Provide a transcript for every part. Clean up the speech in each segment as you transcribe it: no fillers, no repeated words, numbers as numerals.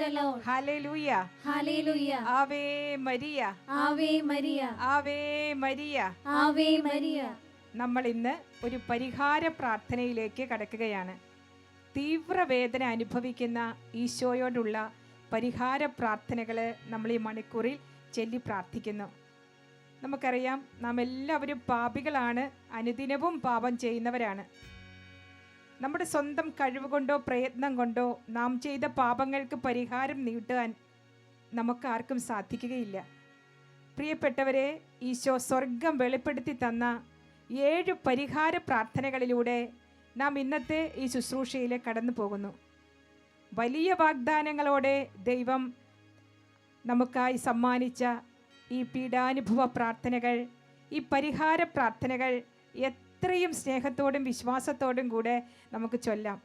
the Lord. Hallelujah. Hallelujah. Ave Maria. Ave Maria. Ave Maria. Ave Maria. നമ്മൾ ഇന്ന് ഒരു പരിഹാര പ്രാർത്ഥനയിലേക്ക് കടക്കുകയാണ്. തീവ്രവേദന അനുഭവിക്കുന്ന ഈശോയോടുള്ള പരിഹാര പ്രാർത്ഥനകൾ നമ്മൾ ഈ മണിക്കൂറിൽ ചൊല്ലി പ്രാർത്ഥിക്കുന്നു. നമുക്കറിയാം, നാം എല്ലാവരും പാപികളാണ്, അനുദിനവും പാപം ചെയ്യുന്നവരാണ്. നമ്മുടെ സ്വന്തം കഴിവ് കൊണ്ടോ പ്രയത്നം കൊണ്ടോ നാം ചെയ്ത പാപങ്ങൾക്ക് പരിഹാരം നീട്ടാൻ നമുക്കാർക്കും സാധിക്കുകയില്ല. പ്രിയപ്പെട്ടവരെ, ഈശോ സ്വർഗം വെളിപ്പെടുത്തി തന്ന 7 പരിഹാര പ്രാർത്ഥനകളിലൂടെ നാം ഇന്നത്തെ ഈ ശുശ്രൂഷയിൽ കടന്നു പോകുന്നു. വലിയ വാഗ്ദാനങ്ങളോടെ ദൈവം നമുക്കായി സമ്മാനിച്ച ഈ പീഡാനുഭവ പ്രാർത്ഥനകൾ, ഈ പരിഹാര പ്രാർത്ഥനകൾ എത്രയും സ്നേഹത്തോടും വിശ്വാസത്തോടും കൂടെ നമുക്ക് ചൊല്ലാം.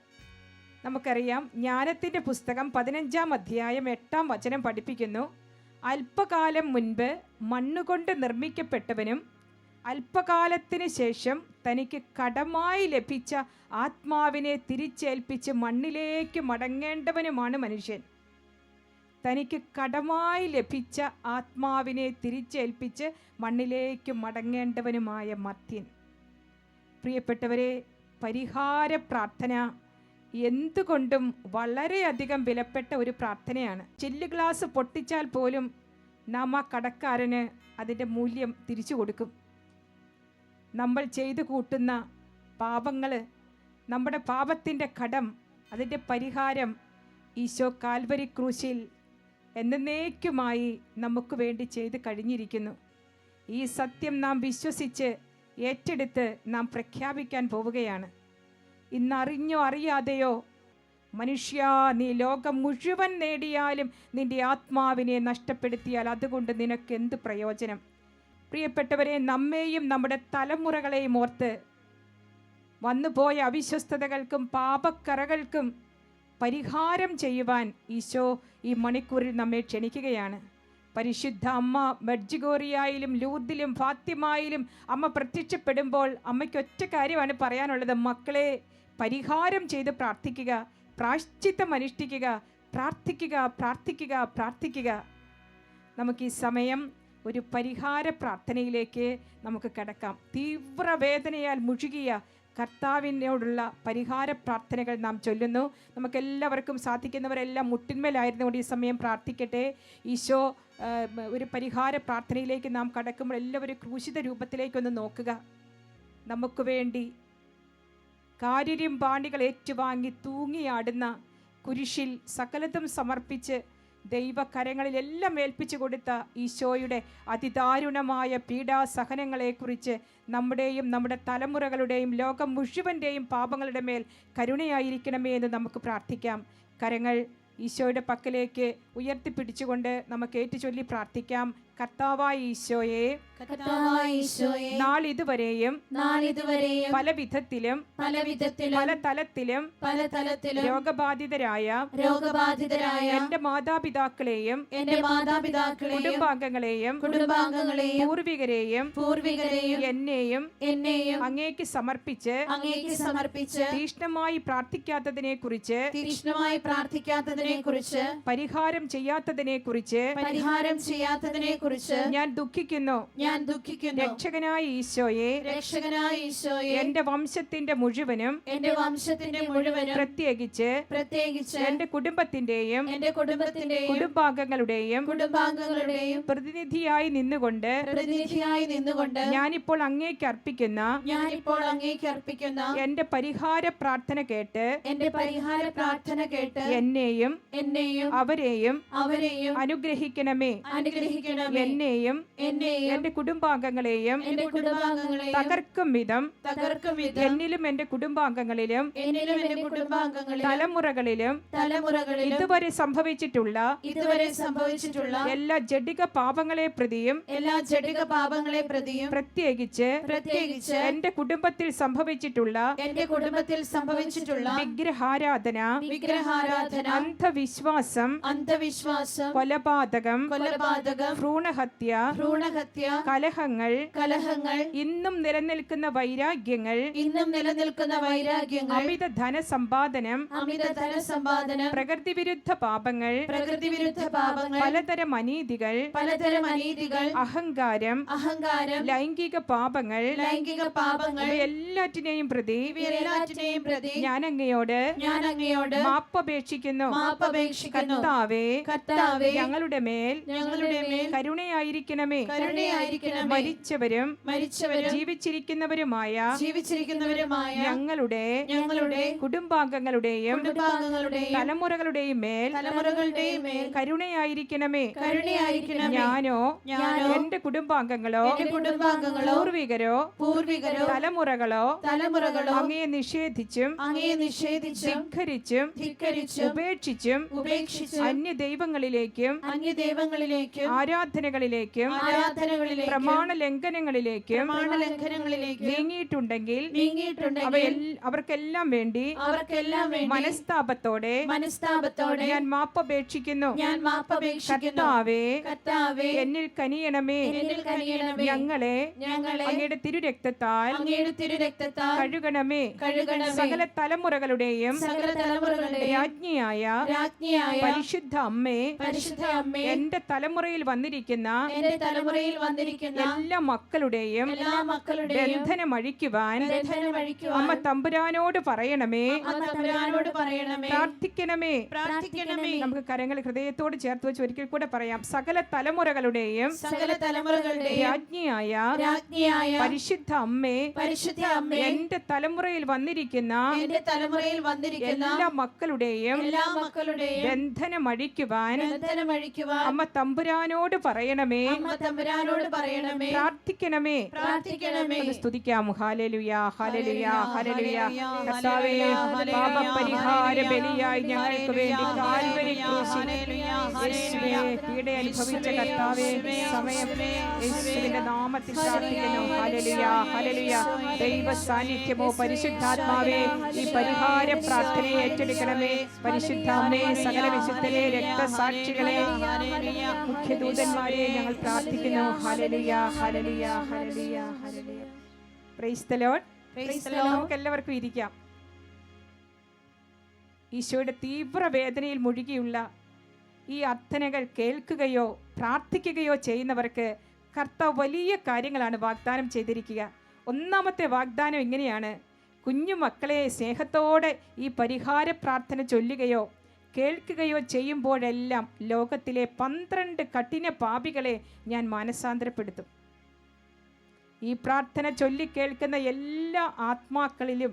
നമുക്കറിയാം, ജ്ഞാനത്തിൻ്റെ പുസ്തകം 15-ാം അധ്യായം 8-ാം വചനം പഠിപ്പിക്കുന്നു, അല്പകാലം മുൻപ് മണ്ണുകൊണ്ട് നിർമ്മിക്കപ്പെട്ടവനും അല്പകാലത്തിന് ശേഷം തനിക്ക് കടമായി ലഭിച്ച ആത്മാവിനെ തിരിച്ചേൽപ്പിച്ച് മണ്ണിലേക്ക് മടങ്ങേണ്ടവനുമാണ് മനുഷ്യൻ. തനിക്ക് കടമായി ലഭിച്ച ആത്മാവിനെ തിരിച്ചേൽപ്പിച്ച് മണ്ണിലേക്ക് മടങ്ങേണ്ടവനുമായ മർത്യൻ. പ്രിയപ്പെട്ടവരെ, പരിഹാര പ്രാർത്ഥന എന്തുകൊണ്ടും വളരെയധികം വിലപ്പെട്ട ഒരു പ്രാർത്ഥനയാണ്. ചില്ല് ഗ്ലാസ് പൊട്ടിച്ചാൽ പോലും നാം ആ കടക്കാരന് അതിൻ്റെ മൂല്യം തിരിച്ചു കൊടുക്കും. നമ്മൾ ചെയ്തു കൂട്ടുന്ന പാപങ്ങൾ, നമ്മുടെ പാപത്തിൻ്റെ കടം, അതിൻ്റെ പരിഹാരം ഈശോ കാൽവരി ക്രൂശിൽ എന്നേക്കുമായി നമുക്ക് വേണ്ടി ചെയ്ത് കഴിഞ്ഞിരിക്കുന്നു. ഈ സത്യം നാം വിശ്വസിച്ച് ഏറ്റെടുത്ത് നാം പ്രഖ്യാപിക്കാൻ പോവുകയാണ്. ഇന്നറിഞ്ഞോ അറിയാതെയോ, മനുഷ്യ, നീ ലോകം മുഴുവൻ നേടിയാലും നിന്റെ ആത്മാവിനെ നഷ്ടപ്പെടുത്തിയാൽ അതുകൊണ്ട് നിനക്ക് എന്ത് പ്രയോജനം? പ്രിയപ്പെട്ടവരെ, നമ്മെയും നമ്മുടെ തലമുറകളെയും ഓർത്ത് വന്നുപോയ അവിശ്വസ്തതകൾക്കും പാപക്കറകൾക്കും പരിഹാരം ചെയ്യുവാൻ ഈശോ ഈ മണിക്കൂറിൽ നമ്മെ ക്ഷണിക്കുകയാണ്. പരിശുദ്ധ അമ്മ മെഡ്ജിഗോറിയയിലും ലൂർദിലും ഫാത്തിമയിലും അമ്മ പ്രത്യക്ഷപ്പെടുമ്പോൾ അമ്മയ്ക്ക് ഒറ്റ കാര്യമാണ് പറയാനുള്ളത്: മക്കളെ, പരിഹാരം ചെയ്ത് പ്രാർത്ഥിക്കുക, പ്രായശ്ചിത്തം അനുഷ്ഠിക്കുക, പ്രാർത്ഥിക്കുക, പ്രാർത്ഥിക്കുക, പ്രാർത്ഥിക്കുക. നമുക്ക് ഈ സമയം ഒരു പരിഹാര പ്രാർത്ഥനയിലേക്ക് നമുക്ക് കടക്കാം. തീവ്രവേദനയാൽ മുഴുകിയ കർത്താവിനോടുള്ള പരിഹാര പ്രാർത്ഥനകൾ നാം ചൊല്ലുന്നു. നമുക്കെല്ലാവർക്കും സാധിക്കുന്നവരെല്ലാം മുട്ടിന്മേലായിരുന്നുകൊണ്ട് ഈ സമയം പ്രാർത്ഥിക്കട്ടെ. ഈശോ ഒരു പരിഹാര പ്രാർത്ഥനയിലേക്ക് നാം കടക്കുമ്പോൾ എല്ലാവരും ക്രൂശിത രൂപത്തിലേക്കൊന്ന് നോക്കുക. നമുക്ക് വേണ്ടി കാരിര്യം പാണികൾ ഏറ്റുവാങ്ങി തൂങ്ങിയാടുന്ന കുരിശിൽ സകലതും സമർപ്പിച്ച് ദൈവകരങ്ങളിലെല്ലാം ഏൽപ്പിച്ചു കൊടുത്ത ഈശോയുടെ അതിദാരുണമായ പീഡാസഹനങ്ങളെക്കുറിച്ച് നമ്മുടെയും നമ്മുടെ തലമുറകളുടെയും ലോകം മുഴുവൻ്റെയും പാപങ്ങളുടെ മേൽ കരുണയായിരിക്കണമേ എന്ന് നമുക്ക് പ്രാർത്ഥിക്കാം. കരങ്ങൾ ഈശോയുടെ പക്കലേക്ക് ഉയർത്തിപ്പിടിച്ചുകൊണ്ട് നമുക്ക് ഏറ്റുചൊല്ലി പ്രാർത്ഥിക്കാം. കർത്താവായ ഈശോയെ, നാളിതുവരെയും പല വിധത്തിലും പല തലത്തിലും രോഗബാധിതരായ എന്റെ മാതാപിതാക്കളെയും കുടുംബാംഗങ്ങളെയും പൂർവികരെയും എന്നെയും അങ്ങേക്ക് സമർപ്പിച്ച് തീഷ്ണമായി പ്രാർത്ഥിക്കാത്തതിനെ കുറിച്ച് പരിഹാരം ചെയ്യാത്തതിനെ കുറിച്ച് ഞാൻ ദുഃഖിക്കുന്നു. രക്ഷകനായ ഈശോയെ, എന്റെ വംശത്തിന്റെ മുഴുവനും പ്രത്യേകിച്ച് എന്റെ കുടുംബത്തിന്റെയും കുടുംബാംഗങ്ങളുടെയും പ്രതിനിധിയായി നിന്നുകൊണ്ട് ഞാനിപ്പോൾ അങ്ങേക്ക് അർപ്പിക്കുന്ന എന്റെ പരിഹാര പ്രാർത്ഥന കേട്ട് എന്നെയും അവരെയും അനുഗ്രഹിക്കണമേ. എന്നെയും എന്റെ കുടുംബാംഗങ്ങളെയും തകർക്കും വിധം എന്നിലും എന്റെ കുടുംബാംഗങ്ങളിലും തലമുറകളിലും ഇതുവരെ സംഭവിച്ചിട്ടുള്ള എല്ലാ ജഡിക പാപങ്ങളെ പ്രതിയും പ്രത്യേകിച്ച് എന്റെ കുടുംബത്തിൽ സംഭവിച്ചിട്ടുള്ള വിഗ്രഹാരാധന, അന്ധവിശ്വാസം, കൊലപാതകം, ഭ്രൂണ ഭ്രൂണഹത്യ, കലഹങ്ങൾ, ഇന്നും നിലനിൽക്കുന്ന വൈരാഗ്യങ്ങൾ, അമിത ധനസമ്പാദനം, പ്രകൃതി വിരുദ്ധ പാപങ്ങൾ, പലതരം അനീതികൾ, അഹങ്കാരം, ലൈംഗിക പാപങ്ങൾ, എല്ലാറ്റിനെയും പ്രതി ഞാൻ അങ്ങയോട് മാപ്പപേക്ഷിക്കുന്നു. കർത്താവേ, ഞങ്ങളുടെ മേൽ കരുണയായിരിക്കണമേ. മരിച്ചവരും ജീവിച്ചിരിക്കുന്നവരുമായ ഞങ്ങളുടെ കുടുംബാംഗങ്ങളുടെയും തലമുറകളുടെയും മേൽ കരുണയായിരിക്കണമേ. ഞാനോ എന്റെ കുടുംബാംഗങ്ങളോ പൂർവികരോ തലമുറകളോ അങ്ങയെ നിഷേധിച്ചും ധിക്കരിച്ചും ഉപേക്ഷിച്ചും അന്യദൈവങ്ങളിലേക്കും ആരാധനകളിലേക്കും പ്രമാണ ലംഘനങ്ങളിലേക്കും നീങ്ങിയിട്ടുണ്ടെങ്കിൽ അവർക്കെല്ലാം വേണ്ടി മനസ്താപത്തോടെ ഞാൻ മാപ്പപേക്ഷിക്കുന്നു. കർത്താവേ, എന്നിൽ കനിയണമേ. ഞങ്ങളെ അങ്ങയുടെ തിരുരക്തത്താൽ കഴുകണമേ. സകല തലമുറകളുടെയും രാജ്ഞിയായ പരിശുദ്ധ അമ്മേ, എന്റെ തലമുറയിൽ വന്നിരിക്കുന്ന എല്ലാ മക്കളുടെയും ബന്ധനം അഴിക്കുവാൻ അമ്മ തമ്പുരാനോട് പറയണമേ. പ്രാർത്ഥിക്കണമേ. നമുക്ക് കരങ്ങൾ ഹൃദയത്തോട് ചേർത്ത് വെച്ച് ഒരിക്കൽ കൂടെ പറയാം. സകല തലമുറകളുടെയും രാജ്ഞിയായ പരിശുദ്ധ അമ്മേ, എന്റെ തലമുറയിൽ വന്നിരിക്കുന്ന എല്ലാ മക്കളുടെയും ബന്ധനം അഴിക്കുവാൻ അമ്മ തമ്പുരാനോട് പറയണമേ. പ്രാർത്ഥിക്കണമേ. ഒന്ന് സ്തുതിക്കാമോ? Hallelujah, hallelujah, hallelujah. കർത്താവേ, പാപപരിഹാര ബലിയായി ഞങ്ങൾക്ക് വേണ്ടി കാൽവരി ക്രൂശിൽ യേശുവേ പീഡ അനുഭവിച്ച കർത്താവേ, സമയം യേശുവിന്റെ നാമത്തിൽ പ്രാർത്ഥിക്കുന്നു. Hallelujah, hallelujah. ദൈവ സാന്നിധ്യമോ പരിശുദ്ധാത്മാവേ, ഈ പരിഹാര പ്രാർത്ഥനയെ ഏറ്റെടുക്കണമേ. പരിശുദ്ധ അമ്മേ, സകല വിശുദ്ധരെ, രക്തസാക്ഷികളെ, മുഖ്യദൂതന്മാരെ ഞങ്ങൾ പ്രാർത്ഥിക്കുന്നു. Hallelujah, hallelujah, hallelujah, hallelujah. Price the Lord. നമുക്ക് എല്ലാവർക്കും ഇരിക്കാം. ഈശോയുടെ തീവ്ര വേദനയിൽ മുഴുകിയുള്ള ഈ അർത്ഥനകൾ കേൾക്കുകയോ പ്രാർത്ഥിക്കുകയോ ചെയ്യുന്നവർക്ക് കർത്താവ് വലിയ കാര്യങ്ങളാണ് വാഗ്ദാനം ചെയ്തിരിക്കുക. ഒന്നാമത്തെ വാഗ്ദാനം ഇങ്ങനെയാണ്: കുഞ്ഞു മക്കളെ സ്നേഹത്തോടെ ഈ പരിഹാര പ്രാർത്ഥന ചൊല്ലുകയോ കേൾക്കുകയോ ചെയ്യുമ്പോഴെല്ലാം ലോകത്തിലെ 12 കഠിന പാപികളെ ഞാൻ മാനസാന്തരപ്പെടുത്തും. ഈ പ്രാർത്ഥന ചൊല്ലിക്കേൾക്കുന്ന എല്ലാ ആത്മാക്കളിലും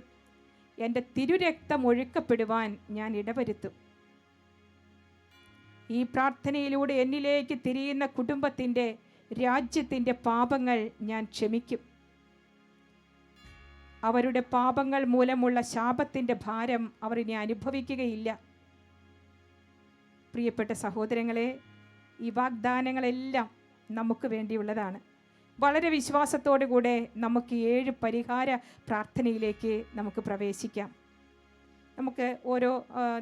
എൻ്റെ തിരുരക്തം ഒഴുക്കപ്പെടുവാൻ ഞാൻ ഇടവരുത്തും. ഈ പ്രാർത്ഥനയിലൂടെ എന്നിലേക്ക് തിരിയുന്ന കുടുംബത്തിൻ്റെ, രാജ്യത്തിൻ്റെ പാപങ്ങൾ ഞാൻ ക്ഷമിക്കും. അവരുടെ പാപങ്ങൾ മൂലമുള്ള ശാപത്തിൻ്റെ ഭാരം അവർ ഇനി അനുഭവിക്കുകയില്ല. പ്രിയപ്പെട്ട സഹോദരങ്ങളെ, ഈ വാഗ്ദാനങ്ങളെല്ലാം നമുക്ക് വേണ്ടിയുള്ളതാണ്. വളരെ വിശ്വാസത്തോടുകൂടെ നമുക്ക് 7 പരിഹാര പ്രാർത്ഥനയിലേക്ക് നമുക്ക് പ്രവേശിക്കാം.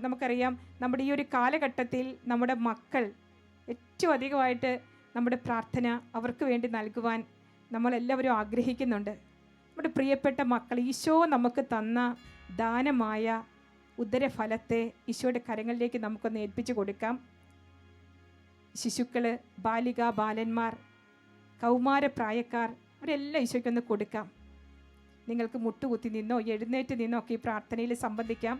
നമുക്കറിയാം, നമ്മുടെ ഈ ഒരു കാലഘട്ടത്തിൽ നമ്മുടെ മക്കൾ ഏറ്റവും അധികമായിട്ട് നമ്മുടെ പ്രാർത്ഥന അവർക്ക് വേണ്ടി നൽകുവാൻ നമ്മളെല്ലാവരും ആഗ്രഹിക്കുന്നുണ്ട്. നമ്മുടെ പ്രിയപ്പെട്ട മക്കൾ, ഈശോ നമുക്ക് തന്ന ദാനമായ ഉദരഫലത്തെ ഈശോയുടെ കരങ്ങളിലേക്ക് നമുക്കൊന്ന് ഏൽപ്പിച്ചു കൊടുക്കാം. ശിശുക്കൾ, ബാലിക, ബാലന്മാർ, കൗമാരപ്രായക്കാർ, അവരെല്ലാം ഈശോയ്ക്കൊന്ന് കൊടുക്കാം. നിങ്ങൾക്ക് മുട്ടുകുത്തി നിന്നോ എഴുന്നേറ്റ് നിന്നോ ഒക്കെ ഈ പ്രാർത്ഥനയിൽ സംബന്ധിക്കാം.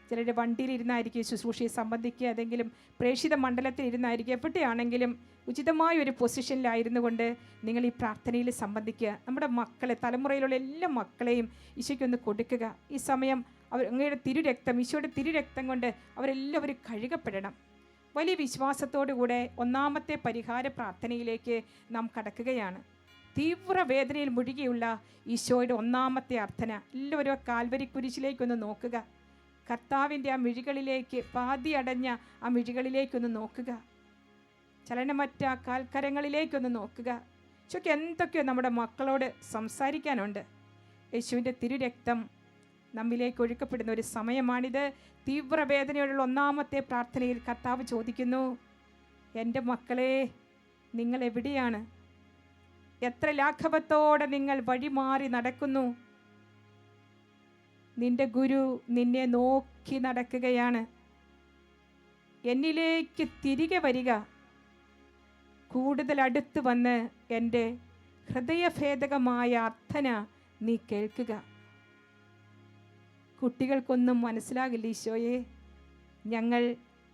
ചിലരുടെ വണ്ടിയിലിരുന്നായിരിക്കും ശുശ്രൂഷയെ സംബന്ധിക്കുക, ഏതെങ്കിലും പ്രേക്ഷിത മണ്ഡലത്തിൽ ഇരുന്നായിരിക്കും. എവിടെയാണെങ്കിലും ഉചിതമായ ഒരു പൊസിഷനിലായിരുന്നു കൊണ്ട് നിങ്ങൾ ഈ പ്രാർത്ഥനയിൽ സംബന്ധിക്കുക. നമ്മുടെ മക്കളെ, തലമുറയിലുള്ള എല്ലാ മക്കളെയും ഈശോയ്ക്കൊന്ന് കൊടുക്കുക. ഈ സമയം അങ്ങയുടെ തിരുരക്തം, ഈശോയുടെ തിരുരക്തം കൊണ്ട് അവരെല്ലാവരും കഴുകപ്പെടണം. വലിയ വിശ്വാസത്തോടുകൂടെ ഒന്നാമത്തെ പരിഹാര പ്രാർത്ഥനയിലേക്ക് നാം കടക്കുകയാണ്. തീവ്ര വേദനയിൽ മുഴുകിയുള്ള ഈശോയുടെ ഒന്നാമത്തെ അർത്ഥന. എല്ലാവരും കാൽവരി കുരിശിലേക്കൊന്ന് നോക്കുക. കർത്താവിൻ്റെ ആ മിഴികളിലേക്ക്, പാതി അടഞ്ഞ ആ മിഴികളിലേക്കൊന്ന് നോക്കുക. ചലനമറ്റ കാൽക്കരങ്ങളിലേക്കൊന്ന് നോക്കുക. ഈശോയ്ക്ക് എന്തൊക്കെയോ നമ്മുടെ മക്കളോട് സംസാരിക്കാനുണ്ട്. യേശുവിൻ്റെ തിരുരക്തം നമ്മിലേക്ക് ഒഴുക്കപ്പെടുന്ന ഒരു സമയമാണിത്. തീവ്രവേദനയോടുള്ള ഒന്നാമത്തെ പ്രാർത്ഥനയിൽ കർത്താവ് ചോദിക്കുന്നു, എൻ്റെ മക്കളെ, നിങ്ങൾ എവിടെയാണ്? എത്ര ലാഘവത്തോടെ നിങ്ങൾ വഴിമാറി നടക്കുന്നു. നിന്റെ ഗുരു നിന്നെ നോക്കി നടക്കുകയാണ്. എന്നിലേക്ക് തിരികെ വരിക. കൂടുതൽ അടുത്ത് വന്ന് എൻ്റെ ഹൃദയഭേദകമായ അർത്ഥന നീ കേൾക്കുക. കുട്ടികൾക്കൊന്നും മനസ്സിലാകില്ല ഈശോയെ. ഞങ്ങൾ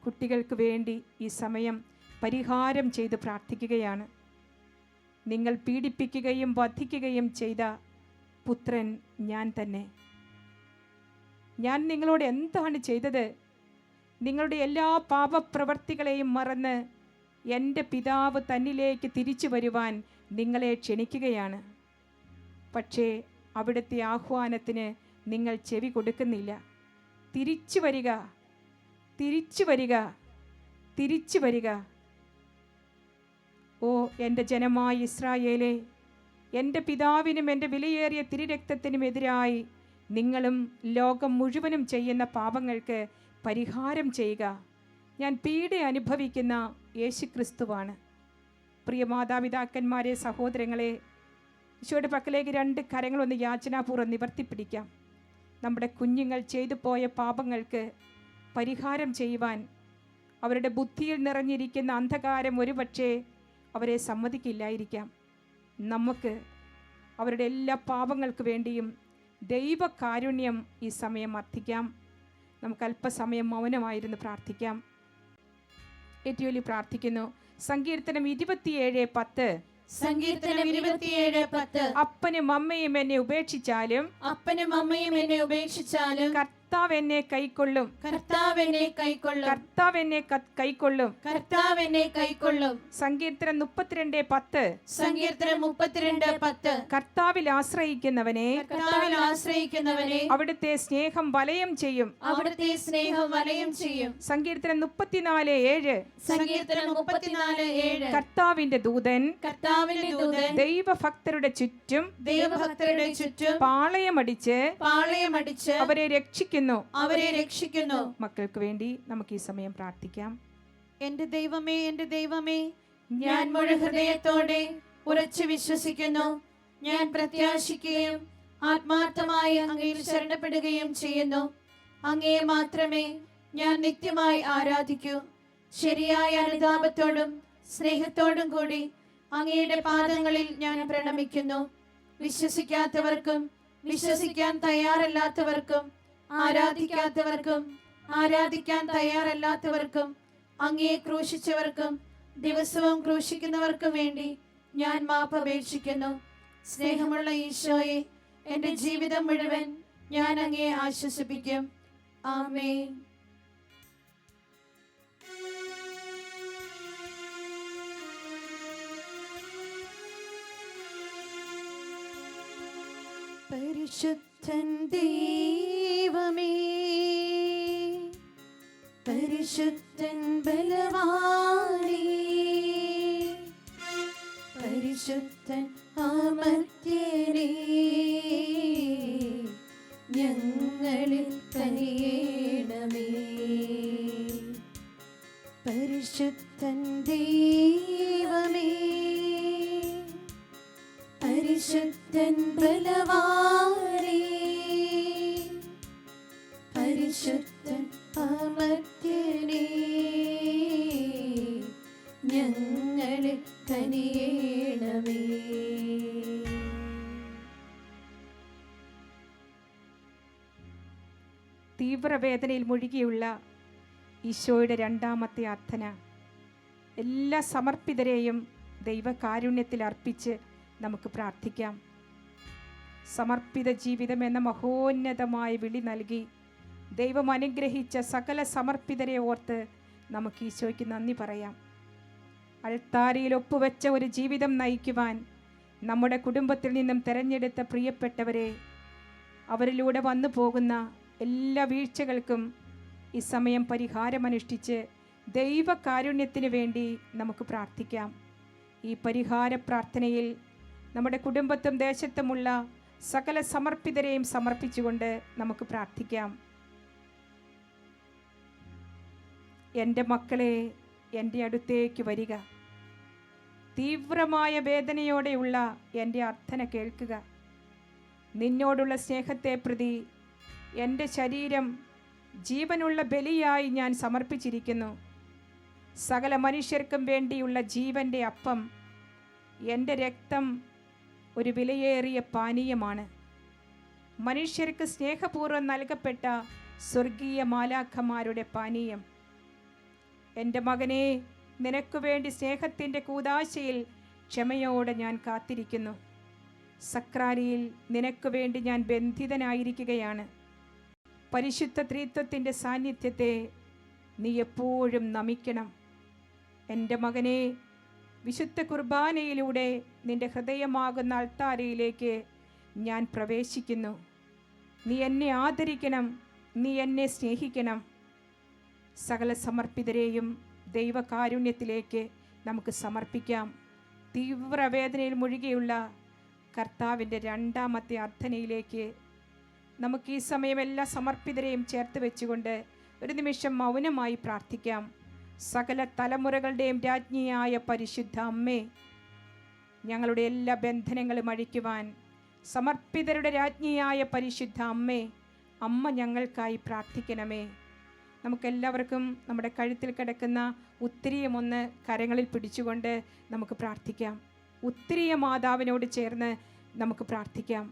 കുട്ടികൾക്ക് വേണ്ടി ഈ സമയം പരിഹാരം ചെയ്ത് പ്രാർത്ഥിക്കുകയാണ്. നിങ്ങൾ പീഡിപ്പിക്കുകയും വധിക്കുകയും ചെയ്ത പുത്രൻ ഞാൻ തന്നെ. ഞാൻ നിങ്ങളോട് എന്താണ് ചെയ്തത്? നിങ്ങളുടെ എല്ലാ പാപപ്രവർത്തികളെയും മറന്ന് എൻ്റെ പിതാവ് തന്നിലേക്ക് തിരിച്ചു വരുവാൻ നിങ്ങളെ ക്ഷണിക്കുകയാണ്. പക്ഷേ അവിടുത്തെ ആഹ്വാനത്തിന് നിങ്ങൾ ചെവി കൊടുക്കുന്നില്ല. തിരിച്ചു വരിക, തിരിച്ചു വരിക, തിരിച്ചു വരിക. ഓ എൻ്റെ ജനമായ ഇസ്രായേലേ, എൻ്റെ പിതാവിനും എൻ്റെ വിലയേറിയ തിരുരക്തത്തിനുമെതിരായി നിങ്ങളും ലോകം മുഴുവനും ചെയ്യുന്ന പാപങ്ങൾക്ക് പരിഹാരം ചെയ്യുക. ഞാൻ പീഡ അനുഭവിക്കുന്ന യേശുക്രിസ്തുവാണ്. പ്രിയ മാതാപിതാക്കന്മാരെ, സഹോദരങ്ങളെ, ഈശോയുടെ പക്കലേക്ക് 2 കരങ്ങളൊന്ന് യാചനാപൂർവ്വം നിവർത്തിപ്പിടിക്കാം. നമ്മുടെ കുഞ്ഞുങ്ങൾ ചെയ്തു പോയ പാപങ്ങൾക്ക് പരിഹാരം ചെയ്യുവാൻ അവരുടെ ബുദ്ധിയിൽ നിറഞ്ഞിരിക്കുന്ന അന്ധകാരം ഒരുപക്ഷേ അവരെ സമ്മതിക്കില്ലായിരിക്കാം. നമുക്ക് അവരുടെ എല്ലാ പാപങ്ങൾക്ക് വേണ്ടിയും ദൈവകാരുണ്യം ഈ സമയം അർത്ഥിക്കാം. നമുക്ക് അല്പസമയം മൗനമായിരുന്നു പ്രാർത്ഥിക്കാം. ഏറ്റവും വലിയ പ്രാർത്ഥിക്കുന്നു. സങ്കീർത്തനം 27:10. സങ്കീർത്തനം 27:10. അപ്പനും അമ്മയും എന്നെ ഉപേക്ഷിച്ചാലും, അപ്പനും അമ്മയും എന്നെ ഉപേക്ഷിച്ചാലും കർത്താവ് എന്നെ കൈക്കൊള്ളും. കർത്താവ് എന്നെ കൈക്കൊള്ളും. കർത്താവ് എന്നെ കൈക്കൊള്ളും. കർത്താവ് എന്നെ കൈക്കൊള്ളും. സങ്കീർത്തനം 32:10. സങ്കീർത്തനം 32:10. കർത്താവിൽ ആശ്രയിക്കുന്നവനെ, കർത്താവിൽ ആശ്രയിക്കുന്നവനെ അവിടുത്തെ സ്നേഹം വലയം ചെയ്യും. അവിടുത്തെ സ്നേഹം വലയം ചെയ്യും. സങ്കീർത്തനം 34:7. സങ്കീർത്തനം 34:7. കർത്താവിന്റെ ദൂതൻ, കർത്താവിന്റെ ദൂതൻ ദൈവഭക്തരുടെ ചുറ്റും, ദൈവഭക്തരുടെ ചുറ്റും പാളയമടിച്ച് അവരെ രക്ഷിക്കുന്നു. അവരെ രക്ഷിക്കുന്നു. മക്കൾക്ക് വേണ്ടി നമുക്ക് ഈ സമയം പ്രാർത്ഥിക്കാം. എന്റെ ദൈവമേ, എന്റെ ദൈവമേ, ഞാൻ മുഴു ഹൃദയത്തോടെ ഉറച്ചു വിശ്വസിക്കുന്നു. ഞാൻ പ്രത്യാശിക്കുകയും ആത്മാർത്ഥമായി അങ്ങയിൽ ശരണപ്പെടുകയും ചെയ്യുന്നു. അങ്ങയെ മാത്രമേ ഞാൻ നിത്യമായി ആരാധിക്കൂ. ശരിയായ അനുതാപത്തോടും സ്നേഹത്തോടും കൂടി അങ്ങയുടെ പാദങ്ങളിൽ ഞാൻ പ്രണമിക്കുന്നു. വിശ്വസിക്കാത്തവർക്കും വിശ്വസിക്കാൻ തയ്യാറല്ലാത്തവർക്കും ആരാധിക്കാത്തവർക്കും ആരാധിക്കാൻ തയ്യാറല്ലാത്തവർക്കും അങ്ങയെ ക്രൂശിച്ചവർക്കും ദിവസവും ക്രൂശിക്കുന്നവർക്കും വേണ്ടി ഞാൻ മാപ്പപേക്ഷിക്കുന്നു. സ്നേഹമുള്ള ഈശോയെ, എൻ്റെ ജീവിതം മുഴുവൻ ഞാൻ അങ്ങയെ ആശ്വസിപ്പിക്കും. ആമേൻ. പരിശുദ്ധൻ ദൈവമേ, പരിശുദ്ധൻ ബലവാനേ, പരിശുദ്ധൻ അമർത്യനേ, ഞങ്ങളിൽ കനിയേണമേ. പരിശുദ്ധൻ ദൈവമേ, പരിശുദ്ധൻ ബലവാനേ, പരിശുദ്ധൻ അമർത്യനേ, ഞങ്ങളിൽ കനിയേണമേ. തീവ്രവേദനയിൽ മുഴുകിയുള്ള ഈശോയുടെ 2ാമത്തെ അർത്ഥന എല്ലാ സമർപ്പിതരെയും ദൈവകാരുണ്യത്തിൽ അർപ്പിച്ച് നമുക്ക് പ്രാർത്ഥിക്കാം. സമർപ്പിത ജീവിതം എന്ന മഹോന്നതമായ വിളി നൽകി ദൈവം അനുഗ്രഹിച്ച സകല സമർപ്പിതരെ ഓർത്ത് നമുക്ക് ഈശോയ്ക്ക് നന്ദി പറയാം. അൾത്താരയിൽ ഒപ്പുവെച്ച ഒരു ജീവിതം നയിക്കുവാൻ നമ്മുടെ കുടുംബത്തിൽ നിന്നും തിരഞ്ഞെടുത്ത പ്രിയപ്പെട്ടവരെ, അവരിലൂടെ വന്നു പോകുന്ന എല്ലാ വീഴ്ചകൾക്കും ഈ സമയം പരിഹാരമനുഷ്ഠിച്ച് ദൈവകാരുണ്യത്തിന് വേണ്ടി നമുക്ക് പ്രാർത്ഥിക്കാം. ഈ പരിഹാര പ്രാർത്ഥനയിൽ നമ്മുടെ കുടുംബത്തും ദേശത്തുമുള്ള സകല സമർപ്പിതരെയും സമർപ്പിച്ചുകൊണ്ട് നമുക്ക് പ്രാർത്ഥിക്കാം. എൻ്റെ മക്കളെ, എൻ്റെ അടുത്തേക്ക് വരിക. തീവ്രമായ വേദനയോടെയുള്ള എൻ്റെ അർത്ഥന കേൾക്കുക. നിന്നോടുള്ള സ്നേഹത്തെ പ്രതി എൻ്റെ ശരീരം ജീവനുള്ള ബലിയായി ഞാൻ സമർപ്പിച്ചിരിക്കുന്നു. സകല മനുഷ്യർക്കും വേണ്ടിയുള്ള ജീവൻ്റെ അപ്പം, എൻ്റെ രക്തം ഒരു വിലയേറിയ പാനീയമാണ്. മനുഷ്യർക്ക് സ്നേഹപൂർവ്വം നൽകപ്പെട്ട സ്വർഗീയ മാലാഖമാരുടെ പാനീയം. എൻ്റെ മകനെ, നിനക്കു വേണ്ടി സ്നേഹത്തിൻ്റെ കൂദാശയിൽ ക്ഷമയോടെ ഞാൻ കാത്തിരിക്കുന്നു. സക്രാരിയിൽ നിനക്കു വേണ്ടി ഞാൻ ബന്ധിതനായിരിക്കുകയാണ്. പരിശുദ്ധ ത്രിത്വത്തിൻ്റെ സാന്നിധ്യത്തെ നീ എപ്പോഴും നമിക്കണം. എൻ്റെ മകനെ, വിശുദ്ധ കുർബാനയിലൂടെ നിൻ്റെ ഹൃദയമാകുന്ന അൾത്താരയിലേക്ക് ഞാൻ പ്രവേശിക്കുന്നു. നീ എന്നെ ആദരിക്കണം, നീ എന്നെ സ്നേഹിക്കണം. സകല സമർപ്പിതരെയും ദൈവകാരുണ്യത്തിലേക്ക് നമുക്ക് സമർപ്പിക്കാം. തീവ്രവേദനയിൽ മുഴുകിയുള്ള കർത്താവിൻ്റെ രണ്ടാമത്തെ അർത്ഥനയിലേക്ക് നമുക്ക് ഈ സമയം എല്ലാ സമർപ്പിതരെയും ചേർത്ത് വെച്ചുകൊണ്ട് ഒരു നിമിഷം മൗനമായി പ്രാർത്ഥിക്കാം. സകല തലമുറകളുടെയും രാജ്ഞിയായ പരിശുദ്ധ അമ്മേ, ഞങ്ങളുടെ എല്ലാ ബന്ധനങ്ങളും അഴിക്കുവാൻ സമർപ്പിതരുടെ രാജ്ഞിയായ പരിശുദ്ധ അമ്മേ, അമ്മ ഞങ്ങൾക്കായി പ്രാർത്ഥിക്കണമേ. നമുക്കെല്ലാവർക്കും നമ്മുടെ കഴുത്തിൽ കിടക്കുന്ന ഉത്തിരിയമൊന്ന് കരങ്ങളിൽ പിടിച്ചുകൊണ്ട് നമുക്ക് പ്രാർത്ഥിക്കാം. ഉത്തിരിയ മാതാവിനോട് ചേർന്ന് നമുക്ക് പ്രാർത്ഥിക്കാം.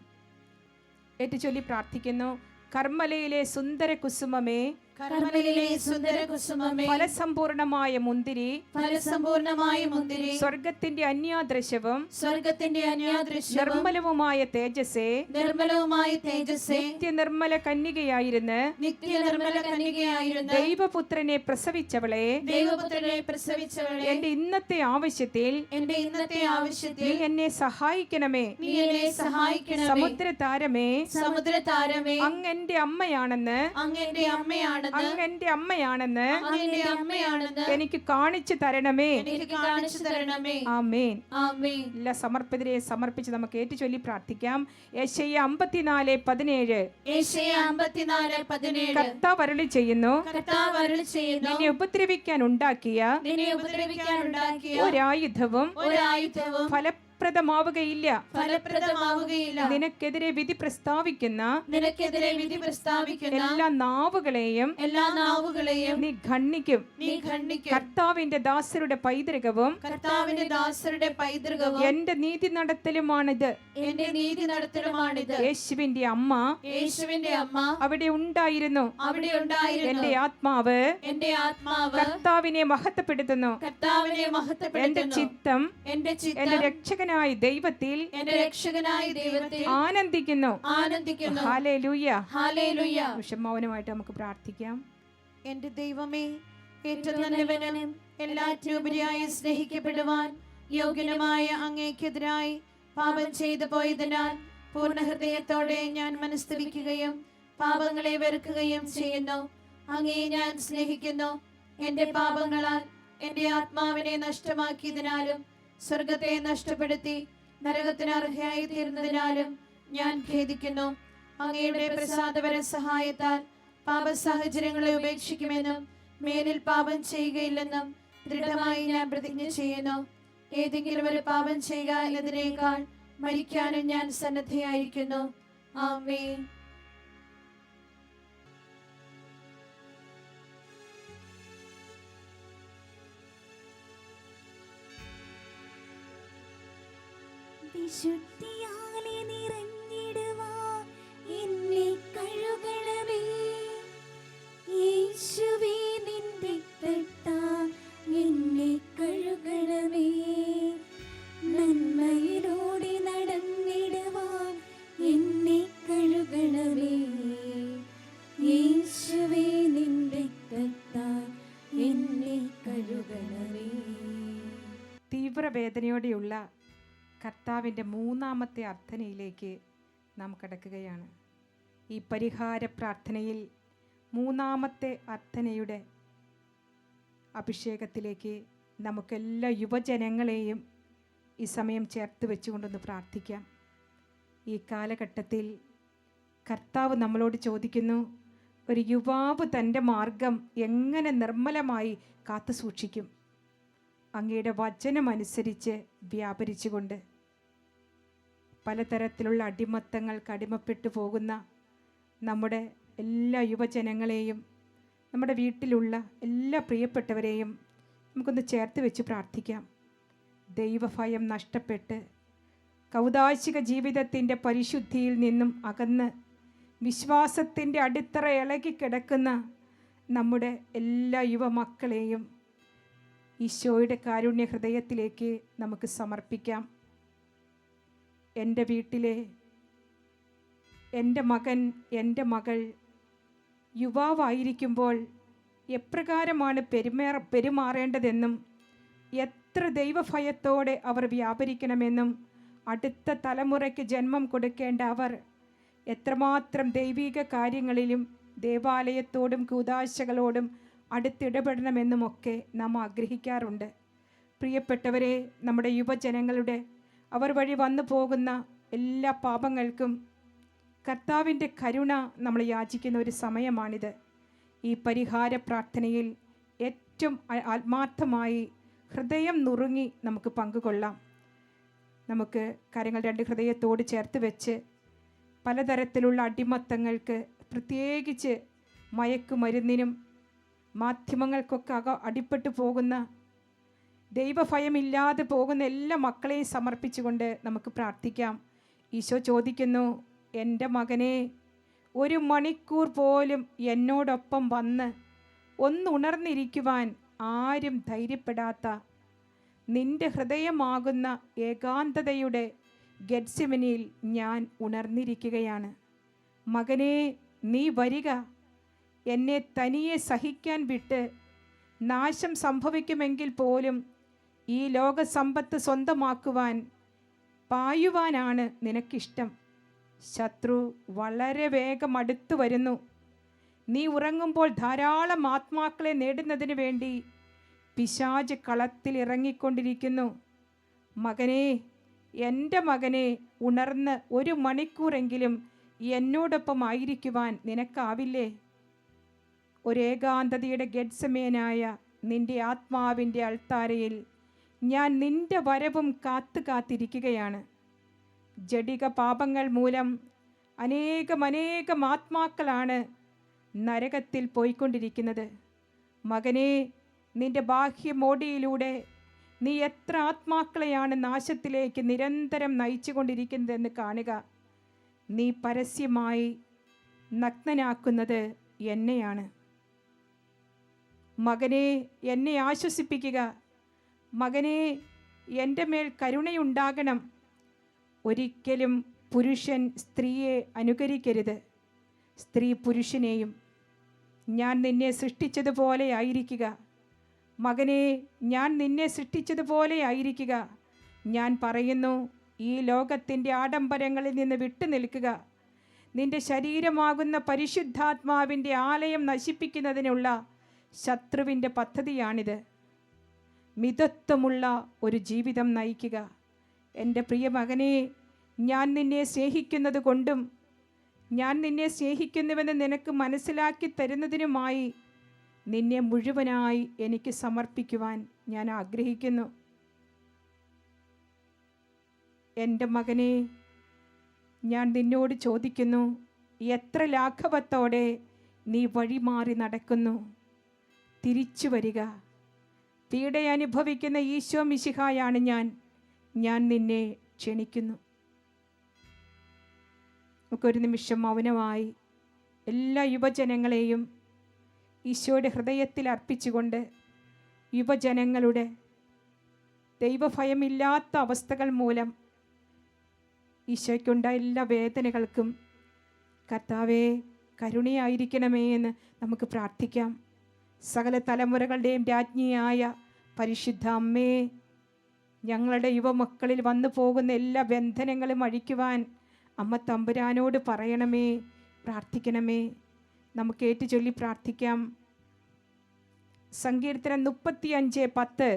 ഏറ്റുചൊല്ലി പ്രാർത്ഥിക്കുന്നു. കർമ്മലയിലെ സുന്ദര കുസുമമേ, കർമ്മലയിലെ സുന്ദര കുസുമമേ, ഫലസമ്പൂർണമായ മുന്തിരി, ഫലസമ്പൂർണമായ മുന്തിരി, സ്വർഗത്തിന്റെ അന്യാദൃശ്യവും സ്വർഗത്തിന്റെ അന്യാദൃശ്യവും നിർമ്മലവുമായ തേജസ്സേ, നിർമ്മലവുമായ തേജസ്സേ, നിത്യനിർമ്മല കന്യകയായിരുന്ന് നിത്യനിർമ്മല കന്യകയായിരുന്ന ദൈവപുത്രനെ പ്രസവിച്ചവളെ, ദൈവപുത്രനെ പ്രസവിച്ചവളെ, എന്റെ ഇന്നത്തെ ആവശ്യത്തിൽ എന്റെ ഇന്നത്തെ ആവശ്യത്തിൽ നീ എന്നെ സഹായിക്കണമേ. നീ എന്നെ സഹായിക്കണമേ. സമുദ്രതാരമേ, സമുദ്രതാരമേ, അങ്ങ് എന്റെ അമ്മയാണെന്ന്, അങ്ങ് എന്റെ അമ്മയാണെന്ന്, അങ്ങ് എന്റെ അമ്മയാണെന്ന് അങ്ങ് എന്റെ അമ്മയാണെന്ന് എനിക്ക് കാണിച്ചു തരണമേ. എനിക്ക് കാണിച്ചു തരണമേ. ആമേൻ. ആമേൻ. എല്ലാ സമർപ്പിതരെ സമർപ്പിച്ച് നമുക്ക് ഏറ്റുചൊല്ലി പ്രാർത്ഥിക്കാം. യെശയ്യാ 54:17. യെശയ്യാ 54:17. കർത്താവ് അരുളി ചെയ്യുന്നു, കർത്താവ് അരുളി ചെയ്യുന്നു, നിന്നെ ഉപദ്രവിക്കാൻ ഉണ്ടാക്കിയ നിന്നെ ഉപദ്രവിക്കാൻ ഉണ്ടാക്കിയ ഒരായുധവും ഒരായുധവും ഫലപ്രദമാവുകയില്ല. ഫലപ്രദമാവുകയില്ല. നിനക്കെതിരെ വിധി പ്രസ്താവിക്കുന്ന നിനക്കെതിരെ വിധി പ്രസ്താവിക്കുന്ന എല്ലാ നാവുകളെയും എല്ലാ നാവുകളെയും നീ ഖണ്ഡിക്കും. നീ ഖണ്ഡിക്കും. കർത്താവിന്റെ ദാസരുടെ പൈതൃകവും കർത്താവിന്റെ ദാസരുടെ പൈതൃകവും എന്റെ നീതി നടത്തലുമാണിത്. എന്റെ നീതി നടത്തലുമാണിത്. യേശുവിന്റെ അമ്മ യേശുവിന്റെ അമ്മ അവിടെ ഉണ്ടായിരുന്നു. അവിടെ ഉണ്ടായിരുന്നു. എന്റെ ആത്മാവ് എന്റെ ആത്മാവ് കർത്താവിനെ മഹത്വപ്പെടുത്തുന്നു. കർത്താവിനെ എന്റെ മഹത്വപ്പെടുത്തുന്നു. ചിത്തം എന്റെ എന്റെ ചിത്തം രക്ഷകനായ ദൈവത്തിൽ എന്റെ രക്ഷകനായ ദൈവത്തിൽ ആനന്ദിക്കുന്നു. ആനന്ദിക്കുന്നു. ഹല്ലേലൂയ. ഹല്ലേലൂയ. മൗനമായിട്ട് നമുക്ക് പ്രാർത്ഥിക്കാം. എന്റെ ദൈവമേ, ഏറ്റവും നല്ലവനും എല്ലാറ്റിനുപരിയായി സ്നേഹിക്കപ്പെടുവാൻ യോഗ്യനുമായ അങ്ങേക്കെതിരായി പാപം ചെയ്തു പോയതിനാൽ പൂർണ്ണ ഹൃദയത്തോടെ ഞാൻ മനസ്തുതിക്കുകയും പാപങ്ങളെ വെറുക്കുകയും ചെയ്യുന്നു. അങ്ങേ ഞാൻ സ്നേഹിക്കുന്നു. എന്റെ പാപങ്ങളാൽ എന്റെ ആത്മാവിനെ നഷ്ടമാക്കിയതിനാലും സ്വർഗത്തെ നഷ്ടപ്പെടുത്തി നരകത്തിന് അർഹയായി തീർന്നതിനാലും ഞാൻ ഖേദിക്കുന്നു. അങ്ങയുടെ പ്രസാദപര സഹായത്താൽ പാപ സാഹചര്യങ്ങളെ ഉപേക്ഷിക്കുമെന്നും മേലിൽ പാപം ചെയ്യുകയില്ലെന്നും ദൃഢമായി ഞാൻ പ്രതിജ്ഞ ചെയ്യുന്നു. ഏതെങ്കിലും ഒരു പാപം ചെയ്യുക എന്നതിനേക്കാൾ മരിക്കാനും ഞാൻ സന്നദ്ധയായിരിക്കുന്നു. ആമേൻ. വിശുദ്ധിയാലെ നിറഞ്ഞിടുവാൻ എന്നെ കഴുകണമേ. യേശുവേ, നിന്റെ രക്തത്താൽ എന്നെ കഴുകണമേ. നന്മയിലൂടെ നടന്നിടുവാൻ എന്നെ കഴുകണമേ. യേശുവേ, നിന്റെ രക്തത്താൽ എന്നെ കഴുകണമേ. തീവ്രവേദനയോടെയുള്ള കർത്താവിൻ്റെ മൂന്നാമത്തെ അർത്ഥനയിലേക്ക് നാം കടക്കുകയാണ്. ഈ പരിഹാര പ്രാർത്ഥനയിൽ മൂന്നാമത്തെ അർത്ഥനയുടെ അഭിഷേകത്തിലേക്ക് നമുക്കെല്ലാ യുവജനങ്ങളെയും ഈ സമയം ചേർത്ത് വെച്ചുകൊണ്ടൊന്ന് പ്രാർത്ഥിക്കാം. ഈ കാലഘട്ടത്തിൽ കർത്താവ് നമ്മളോട് ചോദിക്കുന്നു, ഒരു യുവാവ് തൻ്റെ മാർഗം എങ്ങനെ നിർമ്മലമായി കാത്തു സൂക്ഷിക്കും? അങ്ങയുടെ വചനമനുസരിച്ച് വ്യാപരിച്ചുകൊണ്ട് പലതരത്തിലുള്ള അടിമത്തങ്ങൾക്ക് അടിമപ്പെട്ടു പോകുന്ന നമ്മുടെ എല്ലാ യുവജനങ്ങളെയും, നമ്മുടെ വീട്ടിലുള്ള എല്ലാ പ്രിയപ്പെട്ടവരെയും നമുക്കൊന്ന് ചേർത്ത് വെച്ച് പ്രാർത്ഥിക്കാം. ദൈവഭയം നഷ്ടപ്പെട്ട് കൗദാശിക ജീവിതത്തിൻ്റെ പരിശുദ്ധിയിൽ നിന്നും അകന്ന് വിശ്വാസത്തിൻ്റെ അടിത്തറ ഇളകിക്കിടക്കുന്ന നമ്മുടെ എല്ലാ യുവമക്കളെയും ഈശോയുടെ കാരുണ്യ ഹൃദയത്തിലേക്ക് നമുക്ക് സമർപ്പിക്കാം. എൻ്റെ വീട്ടിലെ എൻ്റെ മകൻ, എൻ്റെ മകൾ യുവാവായിരിക്കുമ്പോൾ എപ്രകാരമാണ് പെരുമാറേണ്ടതെന്നും എത്ര ദൈവഭയത്തോടെ അവർ വ്യാപരിക്കണമെന്നും അടുത്ത തലമുറയ്ക്ക് ജന്മം കൊടുക്കേണ്ട അവർ എത്രമാത്രം ദൈവിക കാര്യങ്ങളിലും ദേവാലയത്തോടും കൂദാശകളോടും അടുത്തിടപെടണമെന്നുമൊക്കെ നാം ആഗ്രഹിക്കാറുണ്ട്. പ്രിയപ്പെട്ടവരെ, നമ്മുടെ യുവജനങ്ങളുടെ അവർ വഴി വന്നു പോകുന്ന എല്ലാ പാപങ്ങൾക്കും കർത്താവിൻ്റെ കരുണ നമ്മൾ യാചിക്കുന്ന ഒരു സമയമാണിത്. ഈ പരിഹാര പ്രാർത്ഥനയിൽ ഏറ്റവും ആത്മാർത്ഥമായി ഹൃദയം നുറുങ്ങി നമുക്ക് പങ്കുകൊള്ളാം. നമുക്ക് കാര്യങ്ങൾ രണ്ട് ഹൃദയത്തോട് ചേർത്ത് വെച്ച് പലതരത്തിലുള്ള അടിമത്തങ്ങൾക്ക്, പ്രത്യേകിച്ച് മയക്കുമരുന്നിനും മാധ്യമങ്ങൾക്കൊക്കെ അടിപ്പെട്ടു പോകുന്ന, ദൈവഭയമില്ലാതെ പോകുന്ന എല്ലാ മക്കളെയും സമർപ്പിച്ചുകൊണ്ട് നമുക്ക് പ്രാർത്ഥിക്കാം. ഈശോ ചോദിക്കുന്നു, എൻ്റെ മകനെ, 1 മണിക്കൂർ പോലും എന്നോടൊപ്പം വന്ന് ഒന്നുണർന്നിരിക്കുവാൻ ആരും ധൈര്യപ്പെടാത്ത നിന്റെ ഹൃദയമാകുന്ന ഏകാന്തതയുടെ ഗെത്സെമനിയിൽ ഞാൻ ഉണർന്നിരിക്കുകയാണ്. മകനെ, നീ വരിക. എന്നെ തനിയെ സഹിക്കാൻ വിട്ട് നാശം സംഭവിക്കുമെങ്കിൽ പോലും ഈ ലോകസമ്പത്ത് സ്വന്തമാക്കുവാൻ പായുവാനാണ് നിനക്കിഷ്ടം. ശത്രു വളരെ വേഗം അടുത്തു വരുന്നു. നീ ഉറങ്ങുമ്പോൾ ധാരാളം ആത്മാക്കളെ നേടുന്നതിന് വേണ്ടി പിശാച് കളത്തിൽ ഇറങ്ങിക്കൊണ്ടിരിക്കുന്നു. മകനെ, എൻ്റെ മകനെ, ഉണർന്ന് 1 മണിക്കൂറെങ്കിലും എന്നോടൊപ്പം ആയിരിക്കുവാൻ നിനക്കാവില്ലേ? ഒരേകാന്തതയുടെ ഗെത്സമേനായ നിന്റെ ആത്മാവിൻ്റെ അൾത്താരയിൽ ഞാൻ നിന്റെ വരവും കാത്തിരിക്കുകയാണ്. ജഡിക പാപങ്ങൾ മൂലം അനേകം ആത്മാക്കളാണ് നരകത്തിൽ പോയിക്കൊണ്ടിരിക്കുന്നത്. മകനെ, നിന്റെ ബാഹ്യമോടിയിലൂടെ നീ എത്ര ആത്മാക്കളെയാണ് നാശത്തിലേക്ക് നിരന്തരം നയിച്ചുകൊണ്ടിരിക്കുന്നതെന്ന് കാണുക. നീ പരസ്യമായി നഗ്നനാക്കുന്നത് എന്നെയാണ്. മകനെ, എന്നെ ആശ്വസിപ്പിക്കുക. മകനെ, എൻ്റെ മേൽ കരുണയുണ്ടാകണം. ഒരിക്കലും പുരുഷൻ സ്ത്രീയെ അനുകരിക്കരുത്, സ്ത്രീ പുരുഷനെയും. ഞാൻ നിന്നെ സൃഷ്ടിച്ചതുപോലെ ആയിരിക്കുക. മകനെ, ഞാൻ നിന്നെ സൃഷ്ടിച്ചതുപോലെ ആയിരിക്കുക. ഞാൻ പറയുന്നു, ഈ ലോകത്തിൻ്റെ ആഡംബരങ്ങളിൽ നിന്ന് വിട്ടു നിൽക്കുക. നിന്റെ ശരീരമാകുന്ന പരിശുദ്ധാത്മാവിൻ്റെ ആലയം നശിപ്പിക്കുന്നതിനുള്ള ശത്രുവിൻ്റെ പദ്ധതിയാണിത്. മിതത്വമുള്ള ഒരു ജീവിതം നയിക്കുക. എൻ്റെ പ്രിയ മകനെ, ഞാൻ നിന്നെ സ്നേഹിക്കുന്നത് കൊണ്ടും ഞാൻ നിന്നെ സ്നേഹിക്കുന്നുവെന്ന് നിനക്ക് മനസ്സിലാക്കി തരുന്നതിനുമായി നിന്നെ മുഴുവനായി എനിക്ക് സമർപ്പിക്കുവാൻ ഞാൻ ആഗ്രഹിക്കുന്നു. എൻ്റെ മകനെ, ഞാൻ നിന്നോട് ചോദിക്കുന്നു, എത്ര ലാഘവത്തോടെ നീ വഴിമാറി നടക്കുന്നു? തിരിച്ചു വരിക. പീഡ അനുഭവിക്കുന്ന ഈശോ മിശിഹായാണ് ഞാൻ നിന്നെ ക്ഷണിക്കുന്നു. നമുക്കൊരു നിമിഷം മൗനമായി എല്ലാ യുവജനങ്ങളെയും ഈശോയുടെ ഹൃദയത്തിൽ അർപ്പിച്ചുകൊണ്ട് യുവജനങ്ങളുടെ ദൈവഭയമില്ലാത്ത അവസ്ഥകൾ മൂലം ഈശോയ്ക്കുണ്ടായ എല്ലാ വേദനകൾക്കും കർത്താവേ കരുണയായിരിക്കണമേ എന്ന് നമുക്ക് പ്രാർത്ഥിക്കാം. സകല തലമുറകളുടെയും രാജ്ഞിയായ പരിശുദ്ധ അമ്മേ, ഞങ്ങളുടെ യുവമക്കളിൽ വന്നു പോകുന്ന എല്ലാ ബന്ധനങ്ങളും അഴിക്കുവാൻ അമ്മ തമ്പുരാനോട് പറയണമേ, പ്രാർത്ഥിക്കണമേ. നമുക്ക് ഏറ്റുചൊല്ലി പ്രാർത്ഥിക്കാം. സങ്കീർത്തനം 35:10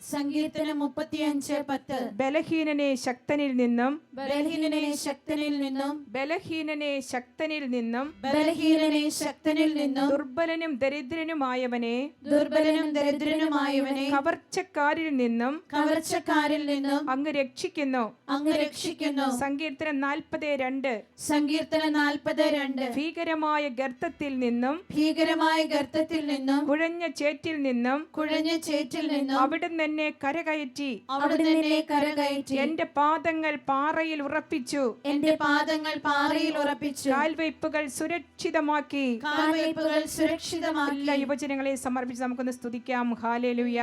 സങ്കീർത്തനം 35:10. ബലഹീനനെ ശക്തനിൽ നിന്നും ബലഹീനനെ ശക്തനിൽ നിന്നും ബലഹീനനെ ശക്തനിൽ നിന്നും ബലഹീനനെ ശക്തനിൽ നിന്നും ദുർബലനും ദരിദ്രനുമായവനെ ദുർബലനും ദരിദ്രനുമായവനെ കവർച്ചക്കാരിൽ നിന്നും കവർച്ചക്കാരിൽ നിന്നും അങ്ങ് രക്ഷിക്കുന്നു. അങ്ങ് രക്ഷിക്കുന്നു. സങ്കീർത്തനം 40:2. സങ്കീർത്തനം 40:2. ഭീകരമായ ഗർത്തത്തിൽ നിന്നും ഭീകരമായ ഗർത്തത്തിൽ നിന്നും കുഴഞ്ഞ ചേറ്റിൽ നിന്നും കുഴഞ്ഞ ചേറ്റിൽ നിന്നും അവിടുന്ന് എന്നെ കരകയറ്റി. അവിടുന്ന് എന്നെ കരകയറ്റി. എന്റെ പാദങ്ങൾ പാറയിൽ ഉറപ്പിച്ചു. എന്റെ പാദങ്ങൾ പാറയിൽ ഉറപ്പിച്ചു. കാൽവയ്പ്പുകൾ സുരക്ഷിതമാക്കി. കാൽവയ്പ്പുകൾ സുരക്ഷിതമാക്കി. എല്ലാ യുവജനങ്ങളെ സമർപ്പിച്ച് നമുക്കൊന്ന് സ്തുതിക്കാം. Hallelujah,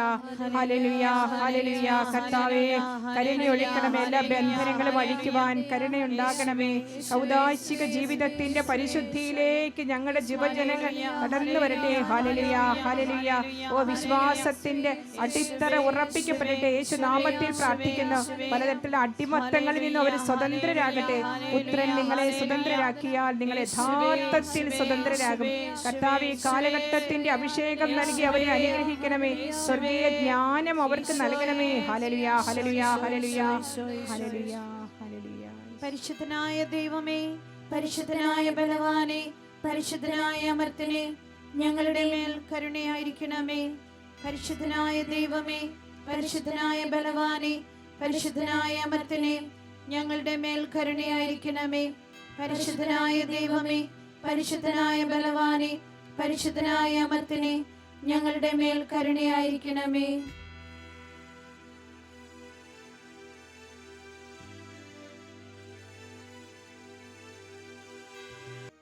hallelujah, hallelujah. കർത്താവേ, കരുണയൊഴുക്കണമേ. എല്ലാ ബന്ധനങ്ങളും അഴിക്കുവാൻ കരുണയുണ്ടാകണമേ. ഔദാശിക ജീവിതത്തിന്റെ പരിശുദ്ധിയിലേക്ക് ഞങ്ങളുടെ യുവജനങ്ങൾ കടന്നു വരട്ടെ. Hallelujah, hallelujah. ഓ, വിശ്വാസത്തിന്റെ അടിത്തറ ഉറപ്പിക്കപ്പെടട്ടെ. യേശു നാമത്തിൽ പ്രാർത്ഥിക്കുന്നു. പലതരത്തിലുള്ള അടിമത്തങ്ങളിൽ നിന്ന് അവർ സ്വതന്ത്രരാകട്ടെ. പുത്രൻ നിങ്ങളെ സ്വതന്ത്രരാക്കിയാൽ നിങ്ങൾ യഥാർത്ഥത്തിൽ സ്വതന്ത്രരാകും. കർത്താവേ, കാലഘട്ടത്തിന്റെ അഭിഷേകം നൽകി അവരെ അനുഗ്രഹിക്കണമേ. സ്വർഗീയ ജ്ഞാനം അവർക്ക് നൽകണമേ. Hallelujah, hallelujah, hallelujah, hallelujah, hallelujah. പരിശുദ്ധനായ ദൈവമേ, പരിശുദ്ധനായ ബലവാനെ, പരിശുദ്ധനായ അമർത്തനെ, ഞങ്ങളുടെ മേൽ കരുണയായിരിക്കണമേ. പരിശുദ്ധനായ ദൈവമേ, പരിശുദ്ധനായ ബലവാനെ, പരിശുദ്ധനായ അമർത്തനെ, ഞങ്ങളുടെ മേൽ കരുണയായിരിക്കണമേ. പരിശുദ്ധനായ ദൈവമേ, പരിശുദ്ധനായ ബലവാനെ, പരിശുദ്ധനായ അമർത്തനെ, ഞങ്ങളുടെ മേൽ കരുണയായിരിക്കണമേ.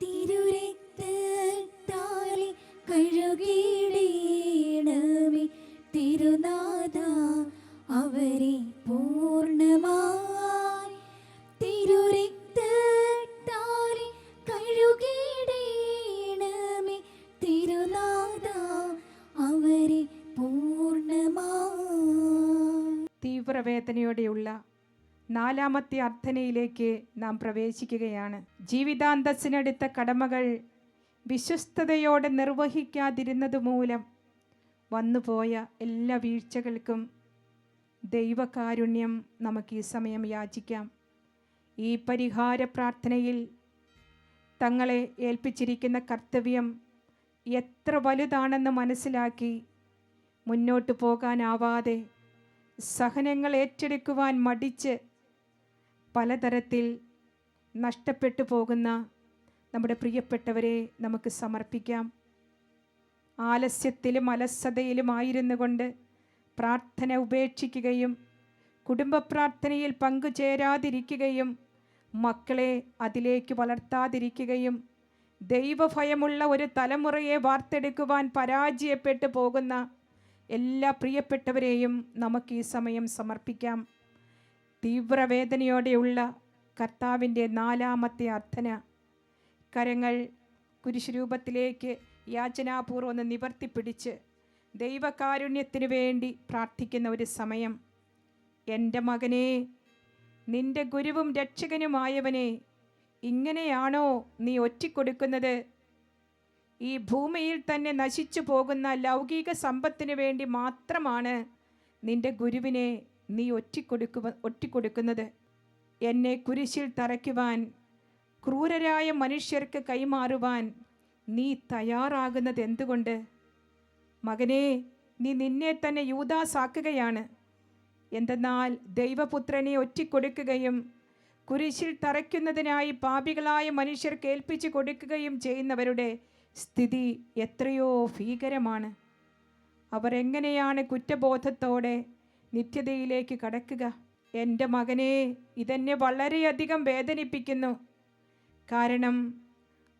തിരുരക്തത്താലെ കഴുകിയിടണമേ തിരുനാഥ അവരെ പൂർണ്ണമായി. തിരുരക്തത്താലെ കഴുകിയിടണമേ തിരുനാഥ അവരെ പൂർണ്ണമായി. തീവ്രവേദനയോടെയുള്ള 4ാമത്തെ അർത്ഥനയിലേക്ക് നാം പ്രവേശിക്കുകയാണ്. ജീവിതാന്തസ്സിനെടുത്ത കടമകൾ വിശ്വസ്തയോടെ നിർവഹിക്കാതിരുന്നത് മൂലം വന്നുപോയ എല്ലാ വീഴ്ചകൾക്കും ദൈവകാരുണ്യം നമുക്ക് ഈ സമയം യാചിക്കാം. ഈ പരിഹാര പ്രാർത്ഥനയിൽ തങ്ങളെ ഏൽപ്പിച്ചിരിക്കുന്ന കർത്തവ്യം എത്ര വലുതാണെന്ന് മനസ്സിലാക്കി മുന്നോട്ട് പോകാനാവാതെ സഹനങ്ങൾ ഏറ്റെടുക്കുവാൻ മടിച്ച് പലതരത്തിൽ നഷ്ടപ്പെട്ടു പോകുന്ന നമ്മുടെ പ്രിയപ്പെട്ടവരെ നമുക്ക് സമർപ്പിക്കാം. ആലസ്യത്തിലും അലസതയിലുമായിരുന്നു കൊണ്ട് പ്രാർത്ഥന ഉപേക്ഷിക്കുകയും കുടുംബ പ്രാർത്ഥനയിൽ പങ്കുചേരാതിരിക്കുകയും മക്കളെ അതിലേക്ക് വളർത്താതിരിക്കുകയും ദൈവഭയമുള്ള ഒരു തലമുറയെ വാർത്തെടുക്കുവാൻ പരാജയപ്പെട്ടു പോകുന്ന എല്ലാ പ്രിയപ്പെട്ടവരെയും നമുക്ക് ഈ സമയം സമർപ്പിക്കാം. തീവ്രവേദനയോടെയുള്ള കർത്താവിൻ്റെ 4ാമത്തെ അർത്ഥന. കരങ്ങൾ കുരിശുരൂപത്തിലേക്ക് യാചനാപൂർവ്വം ഒന്ന് നിവർത്തിപ്പിടിച്ച് ദൈവകാരുണ്യത്തിന് വേണ്ടി പ്രാർത്ഥിക്കുന്ന ഒരു സമയം. എൻ്റെ മകനെ, നിന്റെ ഗുരുവും രക്ഷകനുമായവനെ, ഇങ്ങനെയാണോ നീ ഒറ്റിക്കൊടുക്കുന്നത്? ഈ ഭൂമിയിൽ തന്നെ നശിച്ചു പോകുന്ന ലൗകിക സമ്പത്തിന് വേണ്ടി മാത്രമാണ് നിന്റെ ഗുരുവിനെ നീ ഒറ്റിക്കൊടുക്കുന്നത്. എന്നെ കുരിശിൽ തറയ്ക്കുവാൻ, ക്രൂരരായ മനുഷ്യർക്ക് കൈമാറുവാൻ നീ തയ്യാറാകുന്നത് എന്തുകൊണ്ട്? മകനെ, നീ നിന്നെ തന്നെ യൂദാസാക്കുകയാണ്. എന്തെന്നാൽ ദൈവപുത്രനെ ഒറ്റിക്കൊടുക്കുകയും കുരിശിൽ തറയ്ക്കുന്നതിനായി പാപികളായ മനുഷ്യർക്ക് ഏൽപ്പിച്ചു കൊടുക്കുകയും ചെയ്യുന്നവരുടെ സ്ഥിതി എത്രയോ ഭീകരമാണ്. അവർ എങ്ങനെയാണ് കുറ്റബോധത്തോടെ നിത്യതയിലേക്ക് കടക്കുക? എൻ്റെ മകനെ, ഇതെന്നെ വളരെയധികം വേദനിപ്പിക്കുന്നു. കാരണം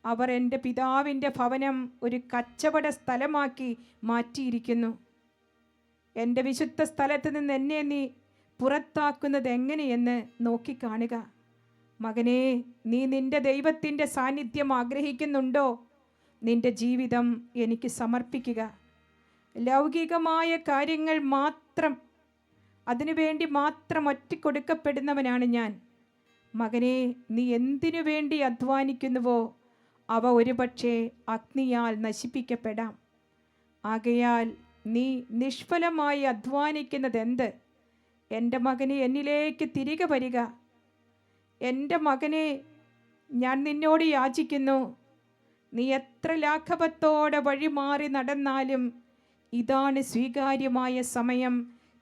അവർ എൻ്റെ പിതാവിൻ്റെ ഭവനം ഒരു കച്ചവട സ്ഥലമാക്കി മാറ്റിയിരിക്കുന്നു. എൻ്റെ വിശുദ്ധ സ്ഥലത്ത് നിന്ന് എന്നെ നീ പുറത്താക്കുന്നത് എങ്ങനെയെന്ന് നോക്കിക്കാണുക. മകനെ, നീ നിൻ്റെ ദൈവത്തിൻ്റെ സാന്നിധ്യം ആഗ്രഹിക്കുന്നുണ്ടോ? നിൻ്റെ ജീവിതം എനിക്ക് സമർപ്പിക്കുക. ലൗകികമായ കാര്യങ്ങൾ മാത്രം, അതിനുവേണ്ടി മാത്രം ഒറ്റിക്കൊടുക്കപ്പെടുന്നവനാണ് ഞാൻ. മകനെ, നീ എന്തിനു വേണ്ടി അധ്വാനിക്കുന്നുവോ അവ ഒരുപക്ഷെ അഗ്നിയാൽ നശിപ്പിക്കപ്പെടാം. ആകയാൽ നീ നിഷ്ഫലമായി അധ്വാനിക്കുന്നതെന്ത്? എൻ്റെ മകനെ, എന്നിലേക്ക് തിരികെ വരിക. എൻ്റെ മകനെ, ഞാൻ നിന്നോട് യാചിക്കുന്നു. നീ എത്ര ലാഘവത്തോടെ വഴിമാറി നടന്നാലും ഇതാണ് സ്വീകാര്യമായ സമയം,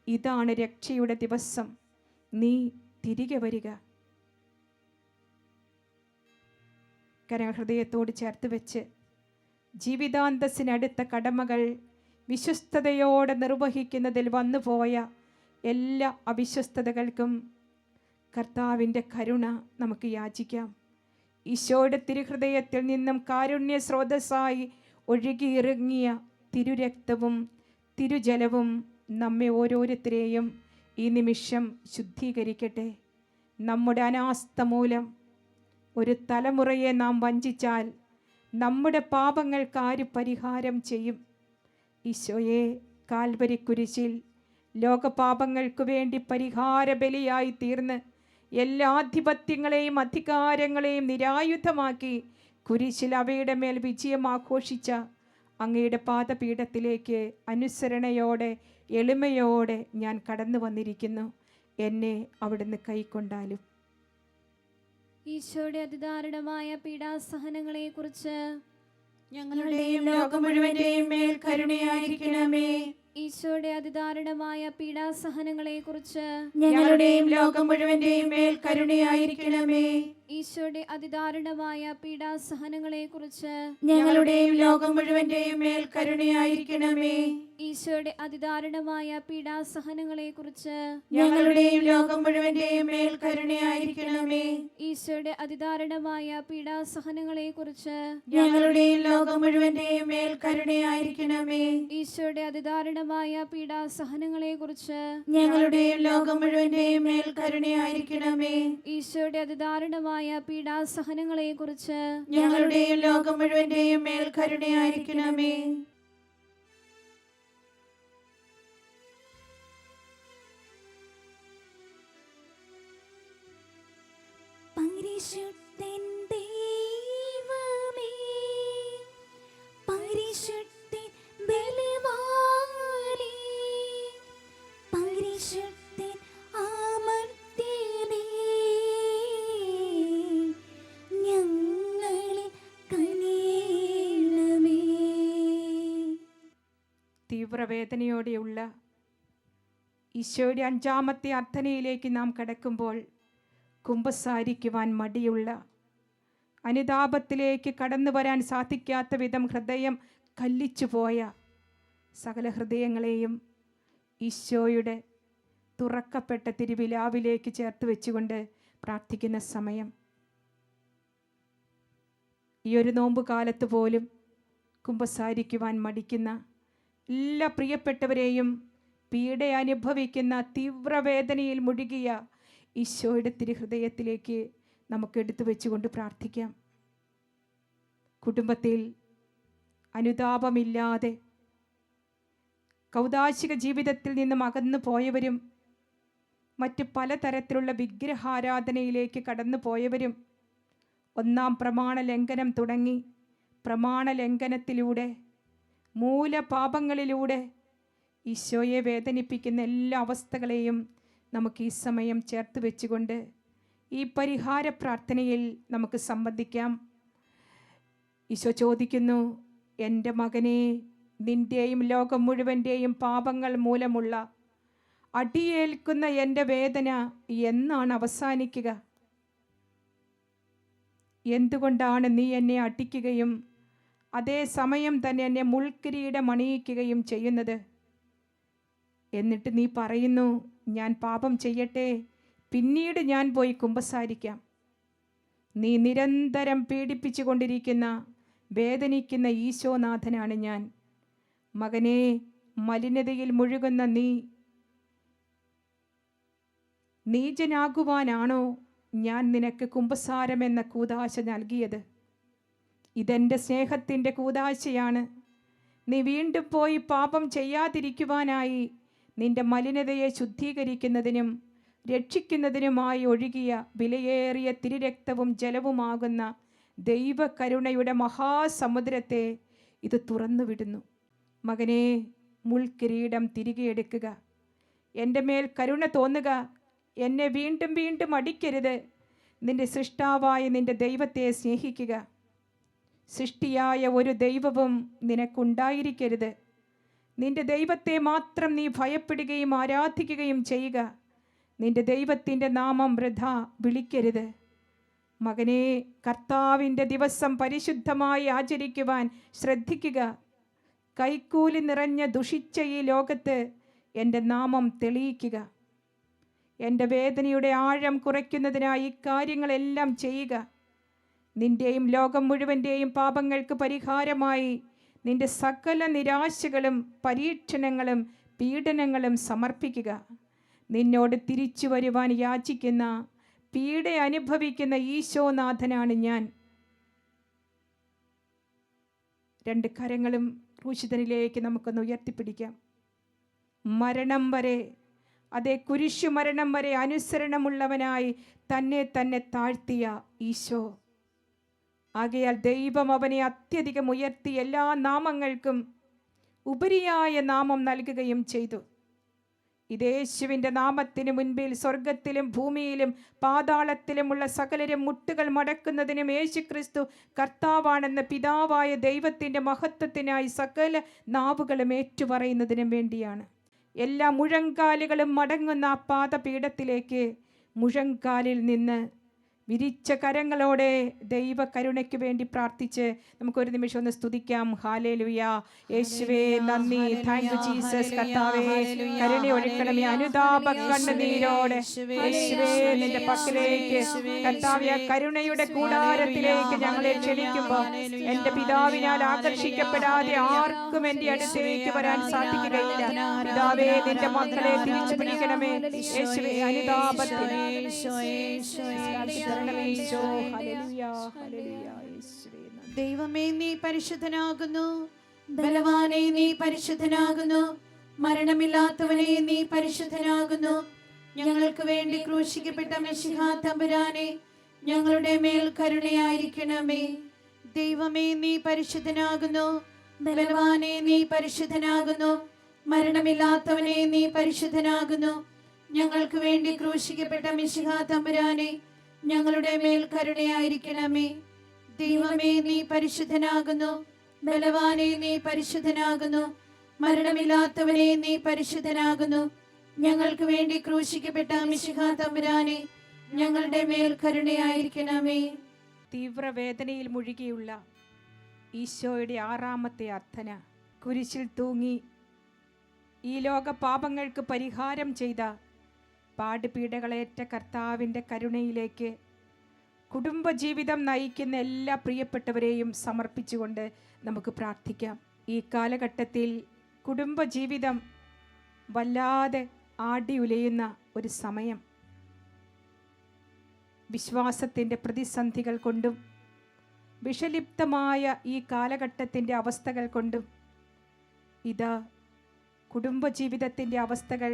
ഇതാണ് രക്ഷയുടെ ദിവസം. നീ തിരികെ വരിക. കരഹൃദയത്തോട് ചേർത്ത് വെച്ച് ജീവിതാന്തസ്സിനടുത്ത കടമകൾ വിശ്വസ്തയോടെ നിർവഹിക്കുന്നതിൽ വന്നുപോയ എല്ലാ അവിശ്വസ്തതകൾക്കും കർത്താവിൻ്റെ കരുണ നമുക്ക് യാചിക്കാം. ഈശോയുടെ തിരുഹൃദയത്തിൽ നിന്നും കാരുണ്യ സ്രോതസ്സായി ഒഴുകിയിറങ്ങിയ തിരുരക്തവും തിരുജലവും നമ്മെ ഓരോരുത്തരെയും ഈ നിമിഷം ശുദ്ധീകരിക്കട്ടെ. നമ്മുടെ അനാസ്ഥ മൂലം ഒരു തലമുറയെ നാം വഞ്ചിച്ചാൽ നമ്മുടെ പാപങ്ങൾക്ക് ആര് പരിഹാരം ചെയ്യും? ഈശോയെ, കാൽവരി കുരിശിൽ ലോകപാപങ്ങൾക്ക് വേണ്ടി പരിഹാര ബലിയായി തീർന്ന് എല്ലാ ആധിപത്യങ്ങളെയും അധികാരങ്ങളെയും നിരായുധമാക്കി കുരിശിൽ അവയുടെ മേൽ വിജയം ആഘോഷിച്ച അങ്ങയുടെ പാദപീഠത്തിലേക്ക് അനുസരണയോടെ എളിമയോടെ ഞാൻ കടന്നു വന്നിരിക്കുന്നു. എന്നെ അവിടുന്ന് കൈക്കൊണ്ടാലും. ഈശോയുടെ അതിദാരുണമായ പീഡാസഹനങ്ങളെ കുറിച്ച് ഞങ്ങളുടെയും ലോകം മുഴുവന്റെയും മേൽ കരുണയായിരിക്കണമേ. ഈശോയുടെ അതിദാരുണമായ പീഡാസഹനങ്ങളെ കുറിച്ച് ഞങ്ങളുടെയും ലോകം മുഴുവന്റെയും മേൽ കരുണയായിരിക്കണമേ. ഈശോയുടെ അതിദാരുണമായ പീഡാസഹനങ്ങളെ കുറിച്ച് ഞങ്ങളുടെയും ലോകം മുഴുവന്റെയും മേൽ കരുണയായിരിക്കണമേ. ഈശോയുടെ അതിദാരുണമായ പീഡാസഹനങ്ങളെ കുറിച്ച് ഞങ്ങളുടെയും ലോകം മുഴുവന്റെയും മേൽ കരുണയായിരിക്കണമേ. ഈശോയുടെ അതിദാരുണമായ പീഡാസഹനങ്ങളെ കുറിച്ച് ഞങ്ങളുടെയും ലോകം മുഴുവന്റെയും മേൽ കരുണയായിരിക്കണമേ. ഈശോയുടെ അതിദാരുണമായ പീഡാസഹനങ്ങളെ കുറിച്ച് ഞങ്ങളുടെയും ലോകം മുഴുവന്റെയും മേൽ കരുണയായിരിക്കണമേ. ഈശോയുടെ അതിദാരുണമായ പീഡാസഹനങ്ങളെ കുറിച്ച് ഞങ്ങളുടെയും ലോകം മുഴുവന്റെയും മേൽ കരുണയായിരിക്കണമേ. പരിശുദ്ധൻ ദൈവമേ, പരിശുദ്ധൻ ബലവാനേ, പരിശുദ്ധൻ അമർത്യനേ, ഞങ്ങളിൽ കനിയണമേ. തീവ്രവേദനയോടെയുള്ള ഈശോയുടെ 5-ാമത്തെ അർത്ഥനയിലേക്ക് നാം കടക്കുമ്പോൾ കുമ്പസാരിക്കുവാൻ മടിയുള്ള, അനുതാപത്തിലേക്ക് കടന്നു വരാൻ സാധിക്കാത്ത വിധം ഹൃദയം കല്ലിച്ചുപോയ സകല ഹൃദയങ്ങളെയും ഈശോയുടെ തുറക്കപ്പെട്ട തിരുവിലാവിലേക്ക് ചേർത്ത് വെച്ചുകൊണ്ട് പ്രാർത്ഥിക്കുന്ന സമയം. ഈ ഒരു നോമ്പ് കാലത്ത് പോലും കുമ്പസാരിക്കുവാൻ മടിക്കുന്ന എല്ലാ പ്രിയപ്പെട്ടവരെയും പീഡ അനുഭവിക്കുന്ന തീവ്രവേദനയിൽ മുഴുകിയ ഈശോയുടെ തിരുഹൃദയത്തിലേക്ക് നമുക്ക് എടുത്തു വെച്ചുകൊണ്ട് പ്രാർത്ഥിക്കാം. കുടുംബത്തിൽ അനുതാപമില്ലാതെ കൗദാശിക ജീവിതത്തിൽ നിന്നും അകന്നു പോയവരും മറ്റ് പലതരത്തിലുള്ള വിഗ്രഹാരാധനയിലേക്ക് കടന്നു പോയവരും 1-ാം പ്രമാണ ലംഘനം തുടങ്ങി പ്രമാണ ലംഘനത്തിലൂടെ മൂലപാപങ്ങളിലൂടെ ഈശോയെ വേദനിപ്പിക്കുന്ന എല്ലാ അവസ്ഥകളെയും നമുക്ക് ഈ സമയം ചേർത്ത് വെച്ചുകൊണ്ട് ഈ പരിഹാര പ്രാർത്ഥനയിൽ നമുക്ക് സംബന്ധിക്കാം. ഈശോ ചോദിക്കുന്നു, എൻ്റെ മകനെ, നിൻ്റെയും ലോകം മുഴുവൻ്റെയും പാപങ്ങൾ മൂലമുള്ള അടിയേൽക്കുന്ന എൻ്റെ വേദന എന്നാണ് അവസാനിക്കുക? എന്തുകൊണ്ടാണ് നീ എന്നെ അടിക്കുകയും അതേ സമയം തന്നെ എന്നെ മുൾക്കിരീടം അണിയിക്കുകയും ചെയ്യുന്നത്? എന്നിട്ട് നീ പറയുന്നു, ഞാൻ പാപം ചെയ്യട്ടെ, പിന്നീട് ഞാൻ പോയി കുമ്പസാരിക്കാം. നീ നിരന്തരം പീഡിപ്പിച്ചു കൊണ്ടിരിക്കുന്ന, വേദനിക്കുന്ന ഈശോനാഥനാണ് ഞാൻ. മകനെ, മലിനതയിൽ മുഴുകുന്ന നീചനാകുവാനാണോ ഞാൻ നിനക്ക് കുമ്പസാരമെന്ന കൂദാശ നൽകിയത്? ഇതെൻ്റെ സ്നേഹത്തിൻ്റെ കൂദാശയാണ്. നീ വീണ്ടും പോയി പാപം ചെയ്യാതിരിക്കുവാനായി നിന്റെ മലിനതയെ ശുദ്ധീകരിക്കുന്നതിനും രക്ഷിക്കുന്നതിനുമായി ഒഴുകിയ വിലയേറിയ തിരുരക്തവും ജലവുമാകുന്ന ദൈവകരുണയുടെ മഹാസമുദ്രത്തെ ഇത് തുറന്നുവിടുന്നു. മകനെ, മുൾക്കിരീടം തിരികെ എടുക്കുക. എൻ്റെ മേൽ കരുണ തോന്നുക. എന്നെ വീണ്ടും വീണ്ടും അടിക്കരുത്. നിന്റെ സൃഷ്ടാവായ നിന്റെ ദൈവത്തെ സ്നേഹിക്കുക. സൃഷ്ടിയായ ഒരു ദൈവവും നിനക്കുണ്ടായിരിക്കരുത്. നിന്റെ ദൈവത്തെ മാത്രം നീ ഭയപ്പെടുകയും ആരാധിക്കുകയും ചെയ്യുക. നിന്റെ ദൈവത്തിൻ്റെ നാമം വൃഥ വിളിക്കരുത്. മകനേ, കർത്താവിൻ്റെ ദിവസം പരിശുദ്ധമായി ആചരിക്കുവാൻ ശ്രദ്ധിക്കുക. കൈക്കൂലി നിറഞ്ഞ ദുഷിച്ച ഈ ലോകത്ത് എൻ്റെ നാമം തെളിയിക്കുക. എൻ്റെ വേദനയുടെ ആഴം കുറയ്ക്കുന്നതിനായി കാര്യങ്ങളെല്ലാം ചെയ്യുക. നിൻ്റെയും ലോകം മുഴുവൻ്റെയും പാപങ്ങൾക്ക് പരിഹാരമായി നിന്റെ സകല നിരാശകളും പരീക്ഷണങ്ങളും പീഡനങ്ങളും സമർപ്പിക്കുക. നിന്നോട് തിരിച്ചു വരുവാൻ യാചിക്കുന്ന, പീഡ അനുഭവിക്കുന്ന ഈശോനാഥനാണ് ഞാൻ. രണ്ട് കരങ്ങളും ക്രൂശിതനിലേക്ക് നമുക്കൊന്ന് ഉയർത്തിപ്പിടിക്കാം. മരണം വരെ, അതേ കുരിശു മരണം വരെ അനുസരണമുള്ളവനായി തന്നെ തന്നെ താഴ്ത്തിയ ഈശോ. ആകയാൽ ദൈവം അവനെ അത്യധികം ഉയർത്തി എല്ലാ നാമങ്ങൾക്കും ഉപരിയായ നാമം നൽകുകയും ചെയ്തു. ഇതേശുവിൻ്റെ നാമത്തിന് മുൻപിൽ സ്വർഗത്തിലും ഭൂമിയിലും പാതാളത്തിലുമുള്ള സകലരും മുട്ടുകൾ മടക്കുന്നതിനും യേശുക്രിസ്തു കർത്താവാണെന്ന പിതാവായ ദൈവത്തിൻ്റെ മഹത്വത്തിനായി സകല നാവുകളും ഏറ്റുപറയുന്നതിനും വേണ്ടിയാണ്. എല്ലാ മുഴങ്കാലുകളും മടങ്ങുന്ന ആ പാദപീഠത്തിലേക്ക് മുഴങ്കാലിൽ നിന്ന് വിരിച്ച കരങ്ങളോടെ ദൈവ കരുണയ്ക്ക് വേണ്ടി പ്രാർത്ഥിച്ച് നമുക്കൊരു നിമിഷം ഒന്ന് സ്തുതിക്കാം. ഹല്ലേലൂയ. യേശുവേ നന്ദി. Thank you Jesus. കർത്താവേ കരുണ ഒഴുക്കണമേ. അനുതാപ കണ്ണുനീരോടെ യേശുവേ നിന്റെ പക്കലേക്ക് കർത്താവേ കരുണയുടെ കൂടാരത്തിലേക്ക് ഞങ്ങളെ ക്ഷണിക്കുമ്പോൾ എൻ്റെ പിതാവിനാൽ ആകർഷിക്കപ്പെടാതെ ആർക്കും എൻ്റെ അടുത്തേക്ക് വരാൻ സാധിക്കുകയില്ല. പിതാവേ നിന്റെ മക്കളെ തിരിച്ചു പിടിക്കണമേ. യേശുവേ അനുതാപത്തിൽ ദൈവമേ നീ പരിശുദ്ധനാകുന്നു. ബലവാനെ നീ പരിശുദ്ധനാകുന്നു. മരണമില്ലാത്തവനെ നീ പരിശുദ്ധനാകുന്നു. ഞങ്ങൾക്ക് വേണ്ടി ക്രൂശിക്കപ്പെട്ട മിശിഹാ തമ്പുരാനെ ഞങ്ങളുടെ മേൽ കരുണയായിരിക്കണമേ. ദൈവമേ നീ പരിശുദ്ധനാകുന്നു. ബലവാനെ നീ പരിശുദ്ധനാകുന്നു. മരണമില്ലാത്തവനെ നീ പരിശുദ്ധനാകുന്നു. ഞങ്ങൾക്ക് വേണ്ടി ക്രൂശിക്കപ്പെട്ട മിശിഹാ തമ്പുരാനെ ഞങ്ങളുടെ മേൽ കരുണയായിരിക്കണമേ. ദൈവമേ നീ പരിശുദ്ധനാകുന്നു. ബലവാനെ നീ പരിശുദ്ധനാകുന്നു. മരണമില്ലാത്തവനെ നീ പരിശുദ്ധനാകുന്നു. ഞങ്ങൾക്ക് വേണ്ടി ക്രൂശിക്കപ്പെട്ട മിശിഹാ തമ്പുരാനെ ഞങ്ങളുടെ മേൽ കരുണയായിരിക്കണമേ. തീവ്രവേദനയിൽ മുഴുകിയുള്ള ഈശോയുടെ ആറാമത്തെ അർത്ഥന, കുരിശിൽ തൂങ്ങി ഈ ലോക പാപങ്ങൾക്ക് പരിഹാരം ചെയ്ത പാടുപീഡകളേറ്റ കർത്താവിൻ്റെ കരുണയിലേക്ക് കുടുംബജീവിതം നയിക്കുന്ന എല്ലാ പ്രിയപ്പെട്ടവരെയും സമർപ്പിച്ചുകൊണ്ട് നമുക്ക് പ്രാർത്ഥിക്കാം. ഈ കാലഘട്ടത്തിൽ കുടുംബജീവിതം വല്ലാതെ ആടിയുലയുന്ന ഒരു സമയം. വിശ്വാസത്തിൻ്റെ പ്രതിസന്ധികൾ കൊണ്ടും വിഷലിപ്തമായ ഈ കാലഘട്ടത്തിൻ്റെ അവസ്ഥകൾ കൊണ്ടും ഇതാ കുടുംബജീവിതത്തിൻ്റെ അവസ്ഥകൾ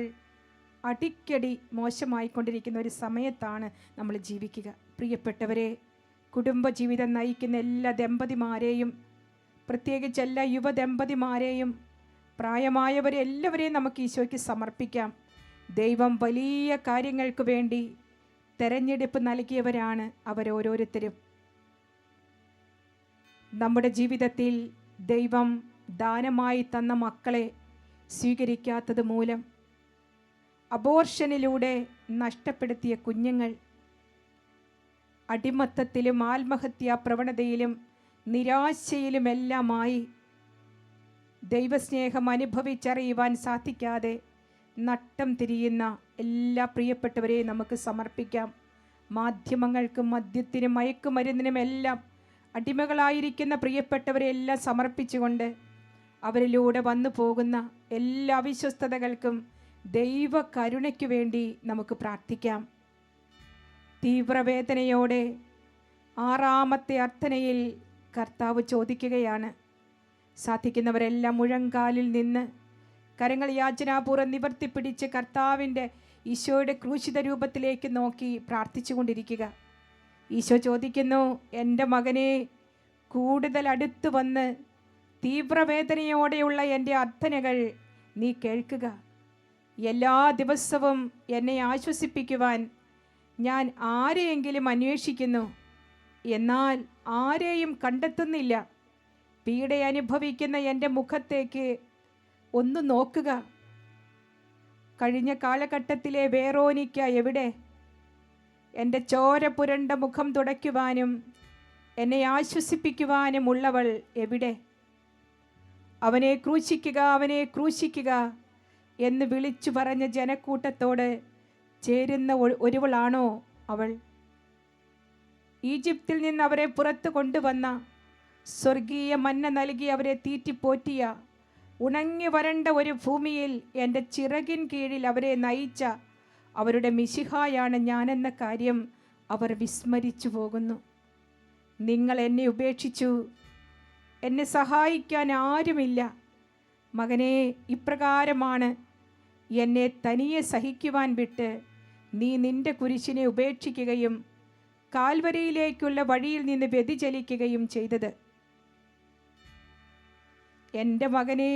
അടിക്കടി മോശമായിക്കൊണ്ടിരിക്കുന്ന ഒരു സമയത്താണ് നമ്മൾ ജീവിക്കുക. പ്രിയപ്പെട്ടവരെ, കുടുംബജീവിതം നയിക്കുന്ന എല്ലാ ദമ്പതിമാരെയും, പ്രത്യേകിച്ച് എല്ലാ യുവദമ്പതിമാരെയും, പ്രായമായവരെല്ലാവരെയും നമുക്ക് ഈശോയ്ക്ക് സമർപ്പിക്കാം. ദൈവം വലിയ കാര്യങ്ങൾക്ക് വേണ്ടി തെരഞ്ഞെടുപ്പ് നൽകിയവരാണ് അവരോരോരുത്തരും. നമ്മുടെ ജീവിതത്തിൽ ദൈവം ദാനമായി തന്ന മക്കളെ സ്വീകരിക്കാത്തത് മൂലം അബോർഷനിലൂടെ നഷ്ടപ്പെടുത്തിയ കുഞ്ഞുങ്ങൾ, അടിമത്തത്തിലും ആത്മഹത്യാ പ്രവണതയിലും നിരാശയിലുമെല്ലാമായി ദൈവസ്നേഹം അനുഭവിച്ചറിയുവാൻ സാധിക്കാതെ നട്ടം തിരിയുന്ന എല്ലാ പ്രിയപ്പെട്ടവരെയും നമുക്ക് സമർപ്പിക്കാം. മാധ്യമങ്ങൾക്കും മദ്യത്തിനും മയക്കുമരുന്നിനുമെല്ലാം അടിമകളായിരിക്കുന്ന പ്രിയപ്പെട്ടവരെയെല്ലാം സമർപ്പിച്ചുകൊണ്ട് അവരിലൂടെ വന്നു പോകുന്ന എല്ലാ അവിശ്വസ്തതകൾക്കും ദൈവ കരുണയ്ക്ക് വേണ്ടി നമുക്ക് പ്രാർത്ഥിക്കാം. തീവ്രവേദനയോടെ ആറാമത്തെ അർത്ഥനയിൽ കർത്താവ് ചോദിക്കുകയാണ്. സാധിക്കുന്നവരെല്ലാം മുഴങ്കാലിൽ നിന്ന് കരങ്ങൾ യാചനാപൂർവ്വം നിവർത്തിപ്പിടിച്ച് കർത്താവിൻ്റെ ഈശോയുടെ ക്രൂശിത രൂപത്തിലേക്ക് നോക്കി പ്രാർത്ഥിച്ചു കൊണ്ടിരിക്കുക. ഈശോ ചോദിക്കുന്നു, എൻ്റെ മകനെ, കൂടുതൽ അടുത്ത് വന്ന് തീവ്രവേദനയോടെയുള്ള എൻ്റെ അർത്ഥനകൾ നീ കേൾക്കുക. എല്ലാ ദിവസവും എന്നെ ആശ്വസിപ്പിക്കുവാൻ ഞാൻ ആരെയെങ്കിലും അന്വേഷിക്കുന്നു, എന്നാൽ ആരെയും കണ്ടെത്തുന്നില്ല. പീഡ അനുഭവിക്കുന്ന എൻ്റെ മുഖത്തേക്ക് ഒന്ന് നോക്കുക. കഴിഞ്ഞ കാലഘട്ടത്തിലെ വേറോനിക്ക എവിടെ? എൻ്റെ ചോര പുരണ്ട മുഖം തുടയ്ക്കുവാനും എന്നെ ആശ്വസിപ്പിക്കുവാനുമുള്ളവൾ എവിടെ? അവനെ ക്രൂശിക്കുക, അവനെ ക്രൂശിക്കുക എന്ന് വിളിച്ചു പറഞ്ഞ ജനക്കൂട്ടത്തോട് ചേരുന്ന ഒരുവളാണോ അവൾ? ഈജിപ്തിൽ നിന്ന് അവരെ പുറത്തു കൊണ്ടുവന്ന, സ്വർഗീയ മന്ന നൽകി അവരെ തീറ്റിപ്പോറ്റിയ, ഉണങ്ങി വരണ്ട ഒരു ഭൂമിയിൽ എൻ്റെ ചിറകിൻ കീഴിൽ അവരെ നയിച്ച അവരുടെ മിശിഹായാണ് ഞാനെന്ന കാര്യം അവർ വിസ്മരിച്ചു പോകുന്നു. നിങ്ങൾ എന്നെ ഉപേക്ഷിച്ചു, എന്നെ സഹായിക്കാൻ ആരുമില്ല. മകനെ, ഇപ്രകാരമാണ് എന്നെ തനിയെ സഹിക്കുവാൻ വിട്ട് നീ നിന്റെ കുരിശിനെ ഉപേക്ഷിക്കുകയും കാൽവരിയിലേക്കുള്ള വഴിയിൽ നിന്ന് വ്യതിചലിക്കുകയും ചെയ്തത്. എൻ്റെ മകനെ,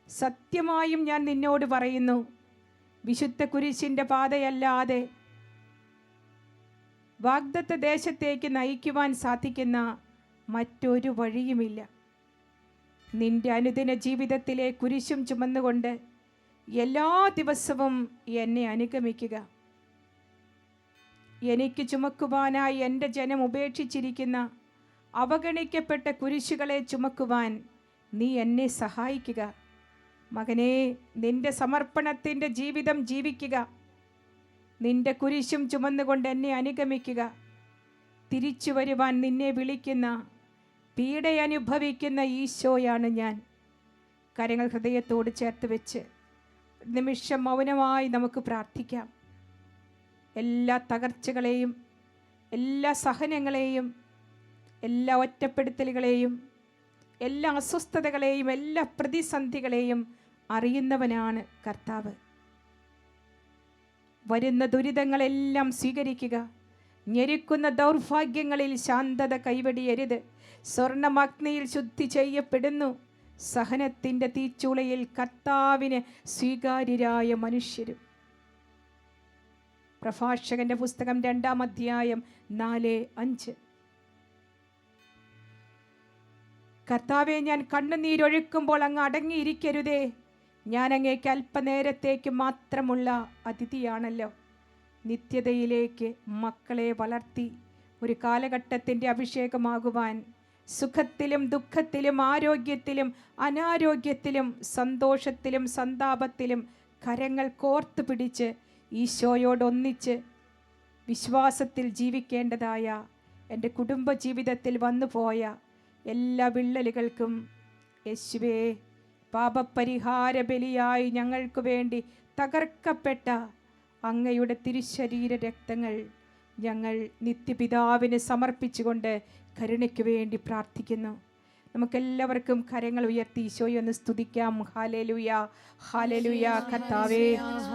സത്യമായും ഞാൻ നിന്നോട് പറയുന്നു, വിശുദ്ധ കുരിശിൻ്റെ പാതയല്ലാതെ വാഗ്ദത്ത ദേശത്തേക്ക് നയിക്കുവാൻ സാധിക്കുന്ന മറ്റൊരു വഴിയുമില്ല. നിന്റെ അനുദിന ജീവിതത്തിലെ കുരിശും ചുമന്നുകൊണ്ട് എല്ലാ ദിവസവും എന്നെ അനുഗമിക്കുക. എനിക്ക് ചുമക്കുവാനായി എൻ്റെ ജനം ഉപേക്ഷിച്ചിരിക്കുന്ന അവഗണിക്കപ്പെട്ട കുരിശുകളെ ചുമക്കുവാൻ നീ എന്നെ സഹായിക്കുക. മകനെ, നിന്റെ സമർപ്പണത്തിൻ്റെ ജീവിതം ജീവിക്കുക. നിന്റെ കുരിശും ചുമന്നുകൊണ്ട് എന്നെ അനുഗമിക്കുക. തിരിച്ചു വരുവാൻ നിന്നെ വിളിക്കുന്ന, പീഡ അനുഭവിക്കുന്ന ഈശോയാണ് ഞാൻ. കരങ്ങൾ ഹൃദയത്തോട് ചേർത്ത് വെച്ച് നിമിഷം മൗനമായി നമുക്ക് പ്രാർത്ഥിക്കാം. എല്ലാ തകർച്ചകളെയും, എല്ലാ സഹനങ്ങളെയും, എല്ലാ ഒറ്റപ്പെടുത്തലുകളെയും, എല്ലാ അസ്വസ്ഥതകളെയും, എല്ലാ പ്രതിസന്ധികളെയും അറിയുന്നവനാണ് കർത്താവ്. വരുന്ന ദുരിതങ്ങളെല്ലാം സ്വീകരിക്കുക. ഞെരുക്കുന്ന ദൗർഭാഗ്യങ്ങളിൽ ശാന്തത കൈവെടിയരുത്. സ്വർണ്ണമഗ്നിയിൽ ശുദ്ധി ചെയ്യപ്പെടുന്നു. സഹനത്തിൻ്റെ തീച്ചൂളയിൽ കർത്താവിന് സ്വീകാര്യരായ മനുഷ്യരും. പ്രഭാഷകന്റെ പുസ്തകം 2-ാം അധ്യായം 4-5. കർത്താവെ, ഞാൻ കണ്ണുനീരൊഴുക്കുമ്പോൾ അങ്ങ് അടങ്ങിയിരിക്കരുതേ. ഞാൻ അങ്ങേക്ക് അല്പനേരത്തേക്ക് മാത്രമുള്ള അതിഥിയാണല്ലോ. നിത്യതയിലേക്ക് മക്കളെ വളർത്തി ഒരു കാലഘട്ടത്തിൻ്റെ അഭിഷേകമാകുവാൻ, സുഖത്തിലും ദുഃഖത്തിലും ആരോഗ്യത്തിലും അനാരോഗ്യത്തിലും സന്തോഷത്തിലും സന്താപത്തിലും കരങ്ങൾ കോർത്തു പിടിച്ച് ഈശോയോടൊന്നിച്ച് വിശ്വാസത്തിൽ ജീവിക്കേണ്ടതായ എൻ്റെ കുടുംബജീവിതത്തിൽ വന്നുപോയ എല്ലാ വിള്ളലുകൾക്കും യേശുവേ, പാപപരിഹാര ബലിയായി ഞങ്ങൾക്ക് വേണ്ടി തകർക്കപ്പെട്ട അങ്ങയുടെ തിരുശരീര രക്തങ്ങൾ ഞങ്ങൾ നിത്യപിതാവിന് സമർപ്പിച്ചുകൊണ്ട് കരുണയ്ക്ക് വേണ്ടി പ്രാർത്ഥിക്കുന്നു. നമുക്കെല്ലാവർക്കും കരങ്ങൾ ഉയർത്തി ഈശോയെ ഒന്ന് സ്തുതിക്കാം. Hallelujah, hallelujah. കർത്താവേ,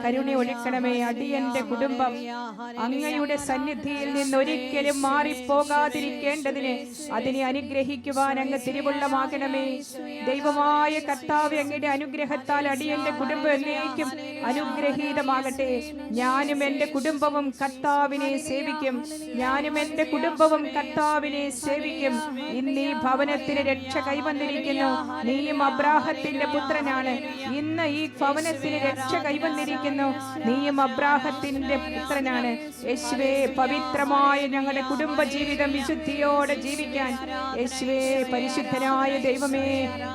കരുണ ഒഴുക്കണമേ. അടിയന്റെ കുടുംബം അങ്ങയുടെ സന്നിധിയിൽ നിന്ന് ഒരിക്കലും മാറിപ്പോകാതിരിക്കേണ്ടതിന് അതിനെ അനുഗ്രഹിക്കുവാൻ അങ്ങ് തിരുവുള്ളമാകണമേ. ദൈവമായ കർത്താവേ, അങ്ങയുടെ അനുഗ്രഹത്താൽ അടിയന്റെ കുടുംബം എന്നേക്കും അനുഗ്രഹീതമാകട്ടെ. ഞാനും എൻ്റെ കുടുംബവും കർത്താവിനെ സേവിക്കും. ഞാനും എൻ്റെ കുടുംബവും കർത്താവിനെ സേവിക്കും. ഇന്ന് ഈ ഭവനത്തിന് രക്ഷ കൈവന്നിരിക്കുന്നു. നീയും അബ്രാഹത്തിന്റെ പുത്രനാണ്. ഇന്ന് ഈ ഭവനത്തിന് രക്ഷ കൈവന്നിരിക്കുന്നു. നീയും അബ്രാഹത്തിന്റെ പുത്രനാണ്. യേശുവേ, പവിത്രമായ ഞങ്ങളുടെ കുടുംബ ജീവിതം വിശുദ്ധിയോടെ ജീവിക്കാൻ യേശുവേ, പരിശുദ്ധനായ ദൈവമേ,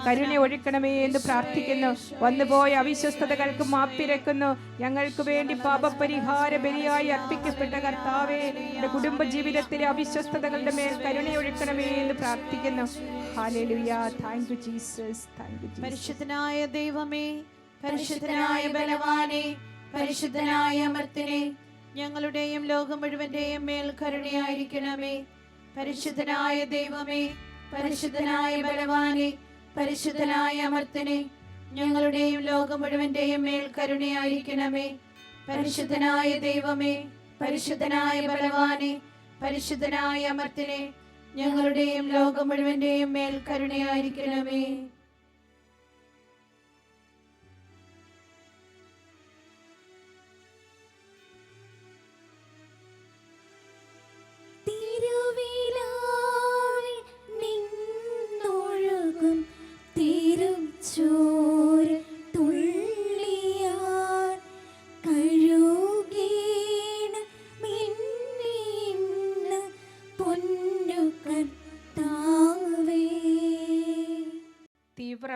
കരുണ ഒഴുക്കണമേ എന്ന് പ്രാർത്ഥിക്കുന്നു. വന്നുപോയ അവിശ്വസ്തതകൾക്ക് മാപ്പിരക്കുന്നു. ഞങ്ങൾക്ക് വേണ്ടി പാപപരിഹാര ബലിയായി അർപ്പിക്കപ്പെട്ട കർത്താവേ, കുടുംബ ജീവിതത്തിലെ അവിശ്വസ്തതകളുടെ മേൽ കരുണ ഒഴുക്കണമേ എന്ന് പ്രാർത്ഥിക്കുന്നു. Hallelujah. Thank you Jesus, thank you Jesus. പരിശുദ്ധനായ ദൈവമേ, പരിശുദ്ധനായ ബലവാനേ, പരിശുദ്ധനായ അമർത്തിനെ, ഞങ്ങളുടെയും ലോകം മുഴുവന്റെയും മേൽ കരുണയായിരിക്കണമേ. പരിശുദ്ധനായ ദൈവമേ, പരിശുദ്ധനായ ബലവാനേ, പരിശുദ്ധനായ അമർത്തിനെ, ഞങ്ങളുടെയും ലോകം മുഴുവന്റെയും മേൽ കരുണയായിരിക്കണമേ. പരിശുദ്ധനായ ദൈവമേ, പരിശുദ്ധനായ ബലവാനേ, പരിശുദ്ധനായ അമർത്തിനെ, ഞങ്ങളുടെയും ലോകം മുഴുവന്റെയും മേൽ കരുണയായിരിക്കണമേ.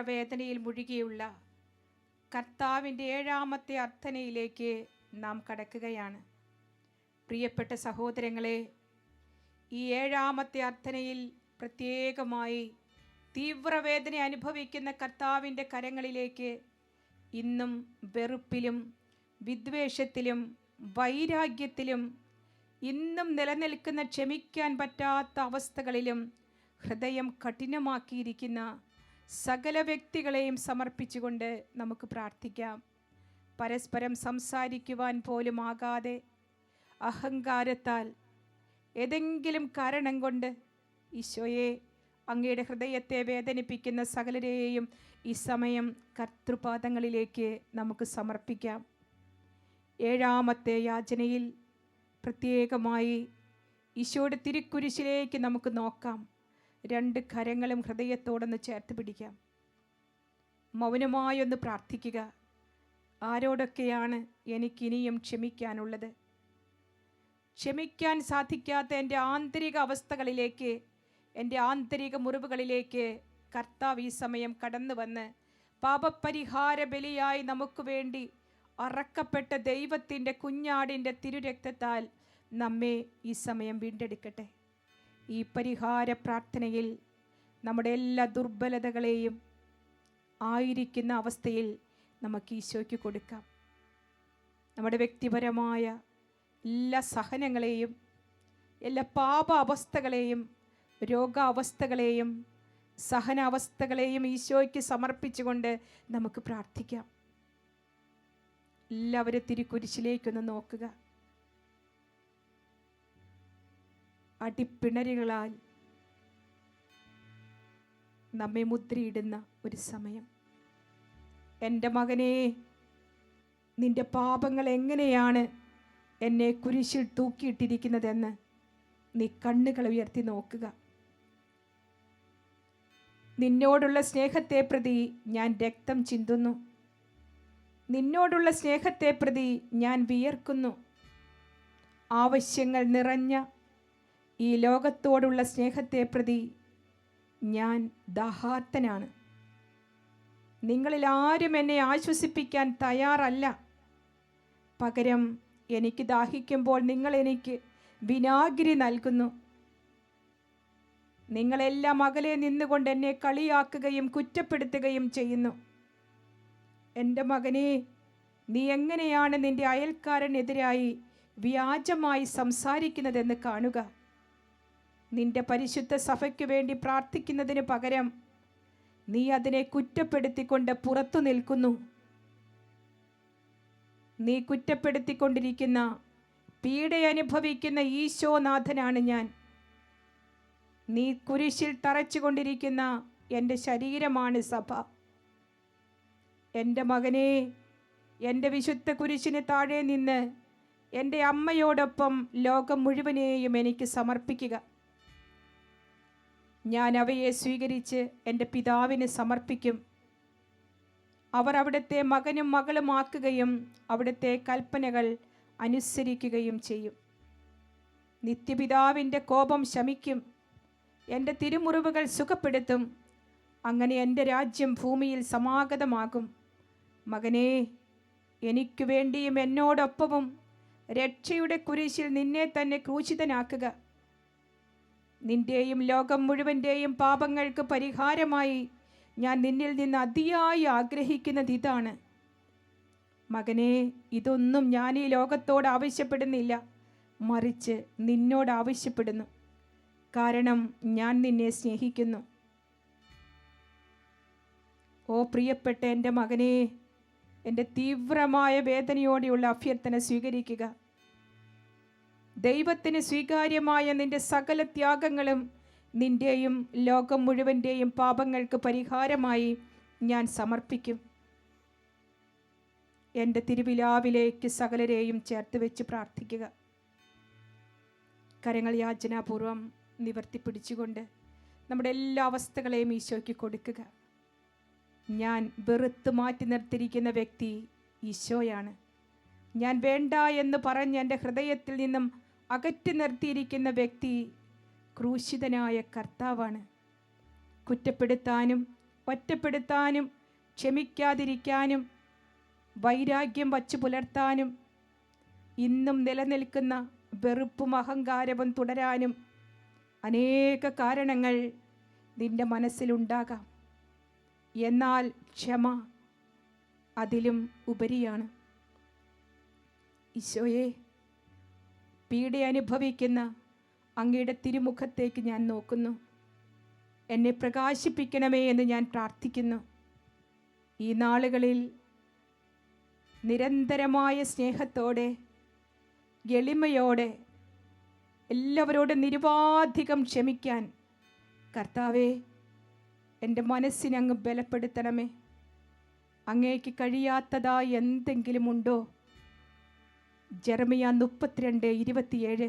വേദനയിൽ മുഴുകിയുള്ള കർത്താവിൻ്റെ 7ാമത്തെ അർത്ഥനയിലേക്ക് നാം കടക്കുകയാണ്. പ്രിയപ്പെട്ട സഹോദരങ്ങളെ, ഈ 7ാമത്തെ അർത്ഥനയിൽ പ്രത്യേകമായി തീവ്രവേദന അനുഭവിക്കുന്ന കർത്താവിൻ്റെ കരങ്ങളിലേക്ക് ഇന്നും വെറുപ്പിലും വിദ്വേഷത്തിലും വൈരാഗ്യത്തിലും ഇന്നും നിലനിൽക്കുന്ന ക്ഷമിക്കാൻ പറ്റാത്ത അവസ്ഥകളിലും ഹൃദയം കഠിനമാക്കിയിരിക്കുന്ന സകല വ്യക്തികളെയും സമർപ്പിച്ചുകൊണ്ട് നമുക്ക് പ്രാർത്ഥിക്കാം. പരസ്പരം സംസാരിക്കുവാൻ പോലും ആകാതെ അഹങ്കാരത്താൽ ഏതെങ്കിലും കാരണം കൊണ്ട് ഈശോയെ അങ്ങയുടെ ഹൃദയത്തെ വേദനിപ്പിക്കുന്ന സകലരെയും ഈ സമയം കർത്തൃപാദങ്ങളിലേക്ക് നമുക്ക് സമർപ്പിക്കാം. 7ാമത്തെ യാചനയിൽ പ്രത്യേകമായി ഈശോയുടെ തിരുക്കുരിശിലേക്ക് നമുക്ക് നോക്കാം. 2 കരങ്ങളും ഹൃദയത്തോടൊന്ന് ചേർത്ത് പിടിക്കാം. മൗനമായൊന്ന് പ്രാർത്ഥിക്കുക. ആരോടൊക്കെയാണ് എനിക്കിനിയും ക്ഷമിക്കാനുള്ളത്? ക്ഷമിക്കാൻ സാധിക്കാത്ത എൻ്റെ ആന്തരിക അവസ്ഥകളിലേക്ക്, എൻ്റെ ആന്തരിക മുറിവുകളിലേക്ക് കർത്താവ് ഈ സമയം കടന്നു വന്ന് പാപപരിഹാര ബലിയായി നമുക്ക് വേണ്ടി അറക്കപ്പെട്ട ദൈവത്തിൻ്റെ കുഞ്ഞാടിൻ്റെ തിരുരക്തത്താൽ നമ്മെ ഈ സമയം വീണ്ടെടുക്കട്ടെ. ഈ പരിഹാര പ്രാർത്ഥനയിൽ നമ്മുടെ എല്ലാ ദുർബലതകളെയും ആയിരിക്കുന്ന അവസ്ഥയിൽ നമുക്ക് ഈശോയ്ക്ക് കൊടുക്കാം. നമ്മുടെ വ്യക്തിപരമായ എല്ലാ സഹനങ്ങളെയും, എല്ലാ പാപ അവസ്ഥകളെയും, രോഗാവസ്ഥകളെയും, സഹനാവസ്ഥകളെയും ഈശോയ്ക്ക് സമർപ്പിച്ചുകൊണ്ട് നമുക്ക് പ്രാർത്ഥിക്കാം. എല്ലാവരും തിരുക്കുരിശിലേക്കൊന്ന് നോക്കുക. അടിപ്പിണരുകളാൽ നമ്മെ മുദ്രയിടുന്ന ഒരു സമയം. എൻ്റെ മകനെ, നിന്റെ പാപങ്ങൾ എങ്ങനെയാണ് എന്നെ കുരിശിൽ തൂക്കിയിട്ടിരിക്കുന്നതെന്ന് നീ കണ്ണുകൾ ഉയർത്തി നോക്കുക. നിന്നോടുള്ള സ്നേഹത്തെ പ്രതി ഞാൻ രക്തം ചിന്തുന്നു. നിന്നോടുള്ള സ്നേഹത്തെ പ്രതി ഞാൻ വിയർക്കുന്നു. ആവശ്യങ്ങൾ നിറഞ്ഞ ഈ ലോകത്തോടുള്ള സ്നേഹത്തെ പ്രതി ഞാൻ ദാഹാർത്തനാണ്. നിങ്ങളിൽ ആരും എന്നെ ആശ്വസിപ്പിക്കാൻ തയ്യാറല്ല. പകരം എനിക്ക് ദാഹിക്കുമ്പോൾ നിങ്ങൾ എനിക്ക് വിനാഗിരി നൽകുന്നു. നിങ്ങളെല്ലാം അകലെ നിന്നുകൊണ്ട് എന്നെ കളിയാക്കുകയും കുറ്റപ്പെടുത്തുകയും ചെയ്യുന്നു. എൻ്റെ മകനെ, നീ എങ്ങനെയാണ് നിന്റെ അയൽക്കാരനെതിരായി വ്യാജമായി സംസാരിക്കുന്നതെന്ന് കാണുക. നിന്റെ പരിശുദ്ധ സഭയ്ക്ക് വേണ്ടി പ്രാർത്ഥിക്കുന്നതിന് പകരം നീ അതിനെ കുറ്റപ്പെടുത്തിക്കൊണ്ട് പുറത്തു നിൽക്കുന്നു. നീ കുറ്റപ്പെടുത്തിക്കൊണ്ടിരിക്കുന്ന, പീഡയനുഭവിക്കുന്ന ഈശോനാഥനാണ് ഞാൻ. നീ കുരിശിൽ തറച്ചുകൊണ്ടിരിക്കുന്ന എൻ്റെ ശരീരമാണ് സഭ. എൻ്റെ മകനെ, എൻ്റെ വിശുദ്ധ കുരിശിന് താഴെ നിന്ന് എൻ്റെ അമ്മയോടൊപ്പം ലോകം മുഴുവനെയും എനിക്ക് സമർപ്പിക്കുക. ഞാൻ അവയെ സ്വീകരിച്ച് എൻ്റെ പിതാവിന് സമർപ്പിക്കും. അവർ അവിടുത്തെ മകനും മകളുമാക്കുകയും അവിടുത്തെ കൽപ്പനകൾ അനുസരിക്കുകയും ചെയ്യും. നിത്യപിതാവിൻ്റെ കോപം ശമിക്കും. എൻ്റെ തിരുമുറിവുകൾ സുഖപ്പെടുത്തും. അങ്ങനെ എൻ്റെ രാജ്യം ഭൂമിയിൽ സമാഗതമാകും. മകനെ, എനിക്കു വേണ്ടിയും എന്നോടൊപ്പവും രക്ഷയുടെ കുരിശിൽ നിന്നെ തന്നെ ക്രൂശിതനാക്കുക. നിൻ്റെയും ലോകം മുഴുവൻ്റെയും പാപങ്ങൾക്ക് പരിഹാരമായി ഞാൻ നിന്നിൽ നിന്ന് അതിയായി ആഗ്രഹിക്കുന്നത് ഇതാണ്. മകനെ, ഇതൊന്നും ഞാൻ ഈ ലോകത്തോട് ആവശ്യപ്പെടുന്നില്ല, മറിച്ച് നിന്നോട് ആവശ്യപ്പെടുന്നു. കാരണം ഞാൻ നിന്നെ സ്നേഹിക്കുന്നു. ഓ പ്രിയപ്പെട്ട എൻ്റെ മകനെ, എൻ്റെ തീവ്രമായ വേദനയോടെയുള്ള അഭ്യർത്ഥന സ്വീകരിക്കുക. ദൈവത്തിന് സ്വീകാര്യമായ നിന്റെ സകല ത്യാഗങ്ങളും നിൻ്റെയും ലോകം മുഴുവൻ്റെയും പാപങ്ങൾക്ക് പരിഹാരമായി ഞാൻ സമർപ്പിക്കും. എൻ്റെ തിരുവിലാവിലേക്ക് സകലരെയും ചേർത്ത് വെച്ച് പ്രാർത്ഥിക്കുക. കരങ്ങൾ യാചനാപൂർവം നിവർത്തിപ്പിടിച്ചുകൊണ്ട് നമ്മുടെ എല്ലാ അവസ്ഥകളെയും ഈശോയ്ക്ക് കൊടുക്കുക. ഞാൻ വെറുത്ത് മാറ്റി നിർത്തിയിരിക്കുന്ന വ്യക്തി ഈശോയാണ്. ഞാൻ വേണ്ട എന്ന് പറഞ്ഞ് എൻ്റെ ഹൃദയത്തിൽ നിന്നും അകറ്റി നിർത്തിയിരിക്കുന്ന വ്യക്തി ക്രൂശിതനായ കർത്താവാണ്. കുറ്റപ്പെടുത്താനും ഒറ്റപ്പെടുത്താനും ക്ഷമിക്കാതിരിക്കാനും വൈരാഗ്യം വച്ചു പുലർത്താനും ഇന്നും നിലനിൽക്കുന്ന വെറുപ്പും അഹങ്കാരവും തുടരാനും അനേക കാരണങ്ങൾ നിന്റെ മനസ്സിലുണ്ടാകാം. എന്നാൽ ക്ഷമ അതിലും ഉപരിയാണ്. ഈശോയെ, പീഡ അനുഭവിക്കുന്ന അങ്ങയുടെ തിരുമുഖത്തേക്ക് ഞാൻ നോക്കുന്നു. എന്നെ പ്രകാശിപ്പിക്കണമേ എന്ന് ഞാൻ പ്രാർത്ഥിക്കുന്നു. ഈ നാളുകളിൽ നിരന്തരമായ സ്നേഹത്തോടെ എളിമയോടെ എല്ലാവരോടും നിരുപാധികം ക്ഷമിക്കാൻ കർത്താവേ, എൻ്റെ മനസ്സിനങ്ങ് ബലപ്പെടുത്തണമേ. അങ്ങേക്ക് കഴിയാത്തതായി എന്തെങ്കിലും ഉണ്ടോ? ജെറമിയ 32:27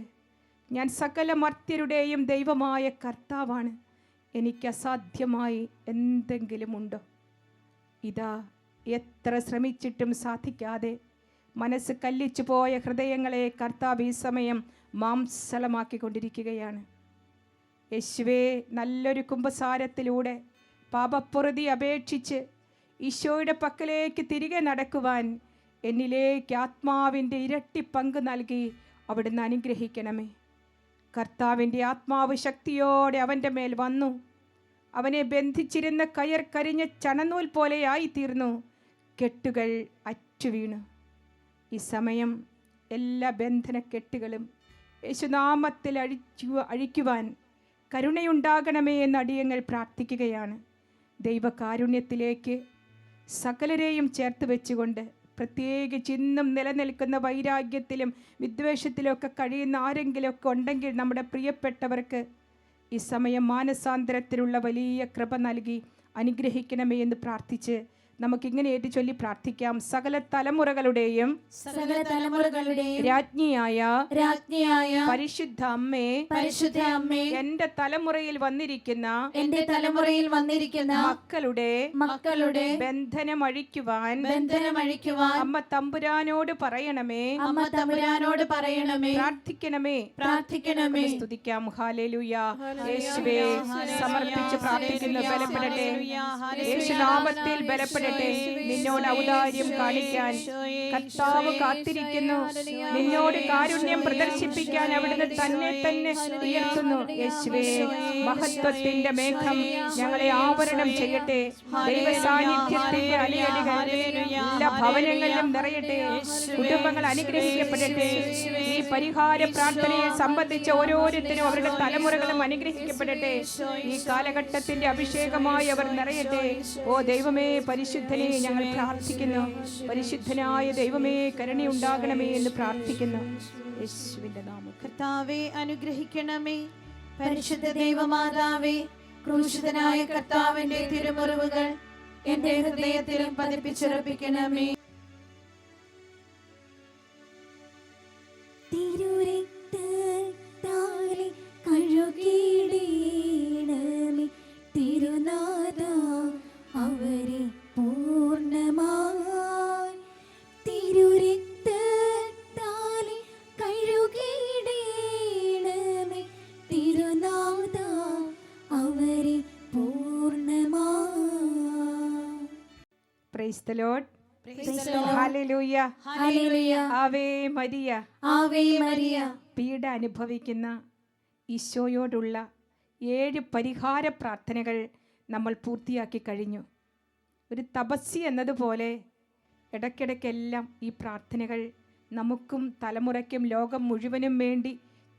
ഞാൻ സകല മർത്യരുടെയും ദൈവമായ കർത്താവാണ്, എനിക്ക് അസാധ്യമായി എന്തെങ്കിലും ഉണ്ടോ? ഇതാ, എത്ര ശ്രമിച്ചിട്ടും സാധിക്കാതെ മനസ്സ് കല്ലിച്ചു പോയ ഹൃദയങ്ങളെ കർത്താവ് ഈ സമയം മാംസളമാക്കിക്കൊണ്ടിരിക്കുകയാണ്. യേശുവേ, നല്ലൊരു കുമ്പസാരത്തിലൂടെ പാപപ്പൊറുതി അപേക്ഷിച്ച് ഈശോയുടെ പക്കലേക്ക് തിരികെ നടക്കുവാൻ എന്നിലേക്ക് ആത്മാവിൻ്റെ ഇരട്ടി പങ്ക് നൽകി അവിടുന്ന് അനുഗ്രഹിക്കണമേ. കർത്താവിൻ്റെ ആത്മാവ് ശക്തിയോടെ അവൻ്റെ മേൽ വന്നു. അവനെ ബന്ധിച്ചിരുന്ന കയർ കരിഞ്ഞ ചണനൂൽ പോലെയായിത്തീർന്നു. കെട്ടുകൾ അറ്റുവീണു. ഈ സമയം എല്ലാ ബന്ധനക്കെട്ടുകളും യേശുനാമത്തിൽ അഴിക്കുവാൻ കരുണയുണ്ടാകണമേ എന്ന് അടിയങ്ങൾ പ്രാർത്ഥിക്കുകയാണ്. ദൈവകാരുണ്യത്തിലേക്ക് സകലരെയും ചേർത്ത് വെച്ചുകൊണ്ട്, പ്രത്യേകിച്ച് ഇന്നും നിലനിൽക്കുന്ന വൈരാഗ്യത്തിലും വിദ്വേഷത്തിലുമൊക്കെ കഴിയുന്ന ആരെങ്കിലുമൊക്കെ ഉണ്ടെങ്കിൽ നമ്മുടെ പ്രിയപ്പെട്ടവർക്ക് ഈ സമയം മാനസാന്തരത്തിലുള്ള വലിയ കൃപ നൽകി അനുഗ്രഹിക്കണമേ എന്ന് പ്രാർത്ഥിച്ച് നമുക്കിങ്ങനെ ഏറ്റു ചൊല്ലി പ്രാർത്ഥിക്കാം. സകല തലമുറകളുടെയും രാജ്ഞിയായ പരിശുദ്ധ അമ്മേ, എന്റെ തലമുറയിൽ വന്നിരിക്കുന്ന മക്കളുടെ ബന്ധനം അഴിക്കുവാൻ അമ്മ തമ്പുരാനോട് പറയണമേ. പ്രാർത്ഥിക്കണമേ. സ്തുതിക്കാം. ഹല്ലേലൂയ. യേശുവേ, സമർപ്പിച്ച് പ്രാർത്ഥിക്കുന്നു. ബലപ്പെടട്ടെ. യേശുനാമത്തിൽ ബലപ്പെടട്ടെ. നിന്നോട് ഔദാര്യം കാണിക്കാൻ കർത്താവ് കാത്തിരിക്കുന്നു. നിന്നോട് കാരുണ്യം പ്രദർശിപ്പിക്കാൻ അവിടുന്ന് തന്നെ ഉയർത്തുന്നു. യേശുവേ, മഹത്വത്തിന്റെ മേഘം ഞങ്ങളെ ആവരണം ചെയ്യട്ടെ. ദൈവ സാന്നിധ്യത്തിന്റെ അലിയടികൾ എല്ലാ ഭവനങ്ങളിലും നിറയട്ടെ. കുടുംബങ്ങൾ അനുഗ്രഹിക്കപ്പെടട്ടെ. ഈ പരിഹാര പ്രാർത്ഥനയെ സംബന്ധിച്ച ഓരോരുത്തരും അവരുടെ തലമുറകളും അനുഗ്രഹിക്കപ്പെടട്ടെ. ഈ കാലഘട്ടത്തിന്റെ അഭിഷേകമായി അവർ നിറയട്ടെ. ഓ ദൈവമേ, പരിശുദ്ധനെ ഞങ്ങൾ പ്രാർത്ഥിക്കുന്നു. പരിശുദ്ധനായ ദൈവമേ, കരുണയുണ്ടാകണമേ എന്ന് പ്രാർത്ഥിക്കുന്നു. യേശുവിന്റെ നാമത്തിൽ കർത്താവേ, അനുഗ്രഹിക്കണമേ. പരിശുദ്ധ ദൈവമാതാവേ, ക്രൂശിതനായ കർത്താവിന്റെ തിരുമുറിവുകൾ എന്റെ ഹൃദയത്തിലും പതിപ്പിച്ചുറപ്പിക്കണമേ. അവരെ പൂർണ്ണമായി തിരുരക്തത്താലെ കഴുകിയിടണമേ. തിരുനാഥ, അവരെ പൂർണ്ണമായി. Praise the Lord. Hallelujah. Ave Maria. പീഡ അനുഭവിക്കുന്ന ഈശോയോടുള്ള 7 പരിഹാര പ്രാർത്ഥനകൾ നമ്മൾ പൂർത്തിയാക്കി കഴിഞ്ഞു. ഒരു തപസ്യ എന്നതുപോലെ ഇടയ്ക്കിടയ്ക്കെല്ലാം ഈ പ്രാർത്ഥനകൾ നമുക്കും തലമുറയ്ക്കും ലോകം മുഴുവനും വേണ്ടി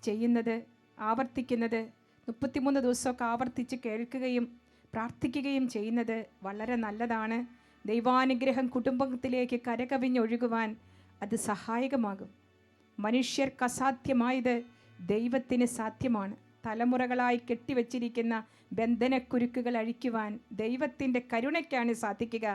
ചെയ്യുന്നത്, ആവർത്തിക്കുന്നത്, 33 ദിവസമൊക്കെ ആവർത്തിച്ച് കേൾക്കുകയും പ്രാർത്ഥിക്കുകയും ചെയ്യുന്നത് വളരെ നല്ലതാണ്. ദൈവാനുഗ്രഹം കുടുംബത്തിലേക്ക് കരകവിഞ്ഞൊഴുകുവാൻ അത് സഹായകമാകും. മനുഷ്യർക്ക് അസാധ്യമായത് ദൈവത്തിന് സാധ്യമാണ്. തലമുറകളായി കെട്ടിവെച്ചിരിക്കുന്ന ബന്ധനക്കുരുക്കുകൾ അഴിക്കുവാൻ ദൈവത്തിൻ്റെ കരുണയ്ക്കാണ് സാധിക്കുക.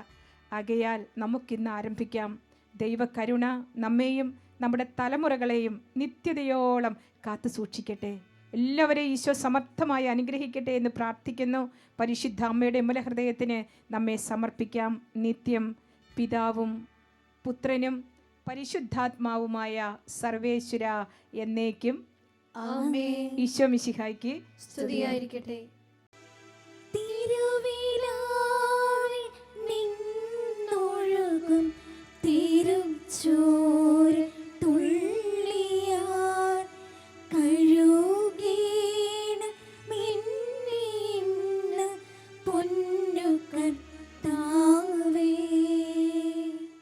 ആകയാൽ നമുക്കിന്ന് ആരംഭിക്കാം. ദൈവകരുണ നമ്മെയും നമ്മുടെ തലമുറകളെയും നിത്യതയോളം കാത്തു സൂക്ഷിക്കട്ടെ. എല്ലാവരെയും ഈശോ സമർത്ഥമായി അനുഗ്രഹിക്കട്ടെ എന്ന് പ്രാർത്ഥിക്കുന്നു. പരിശുദ്ധ അമ്മയുടെ മൂലഹൃദയത്തിന് നമ്മെ സമർപ്പിക്കാം. നിത്യം പിതാവും പുത്രനും പരിശുദ്ധാത്മാവുമായ സർവേശ്വര എന്നേക്കും ആമേൻ. ഈശോ മിശിഹായ്ക്ക് സ്തുതിയായിരിക്കട്ടെ. തിരുവേ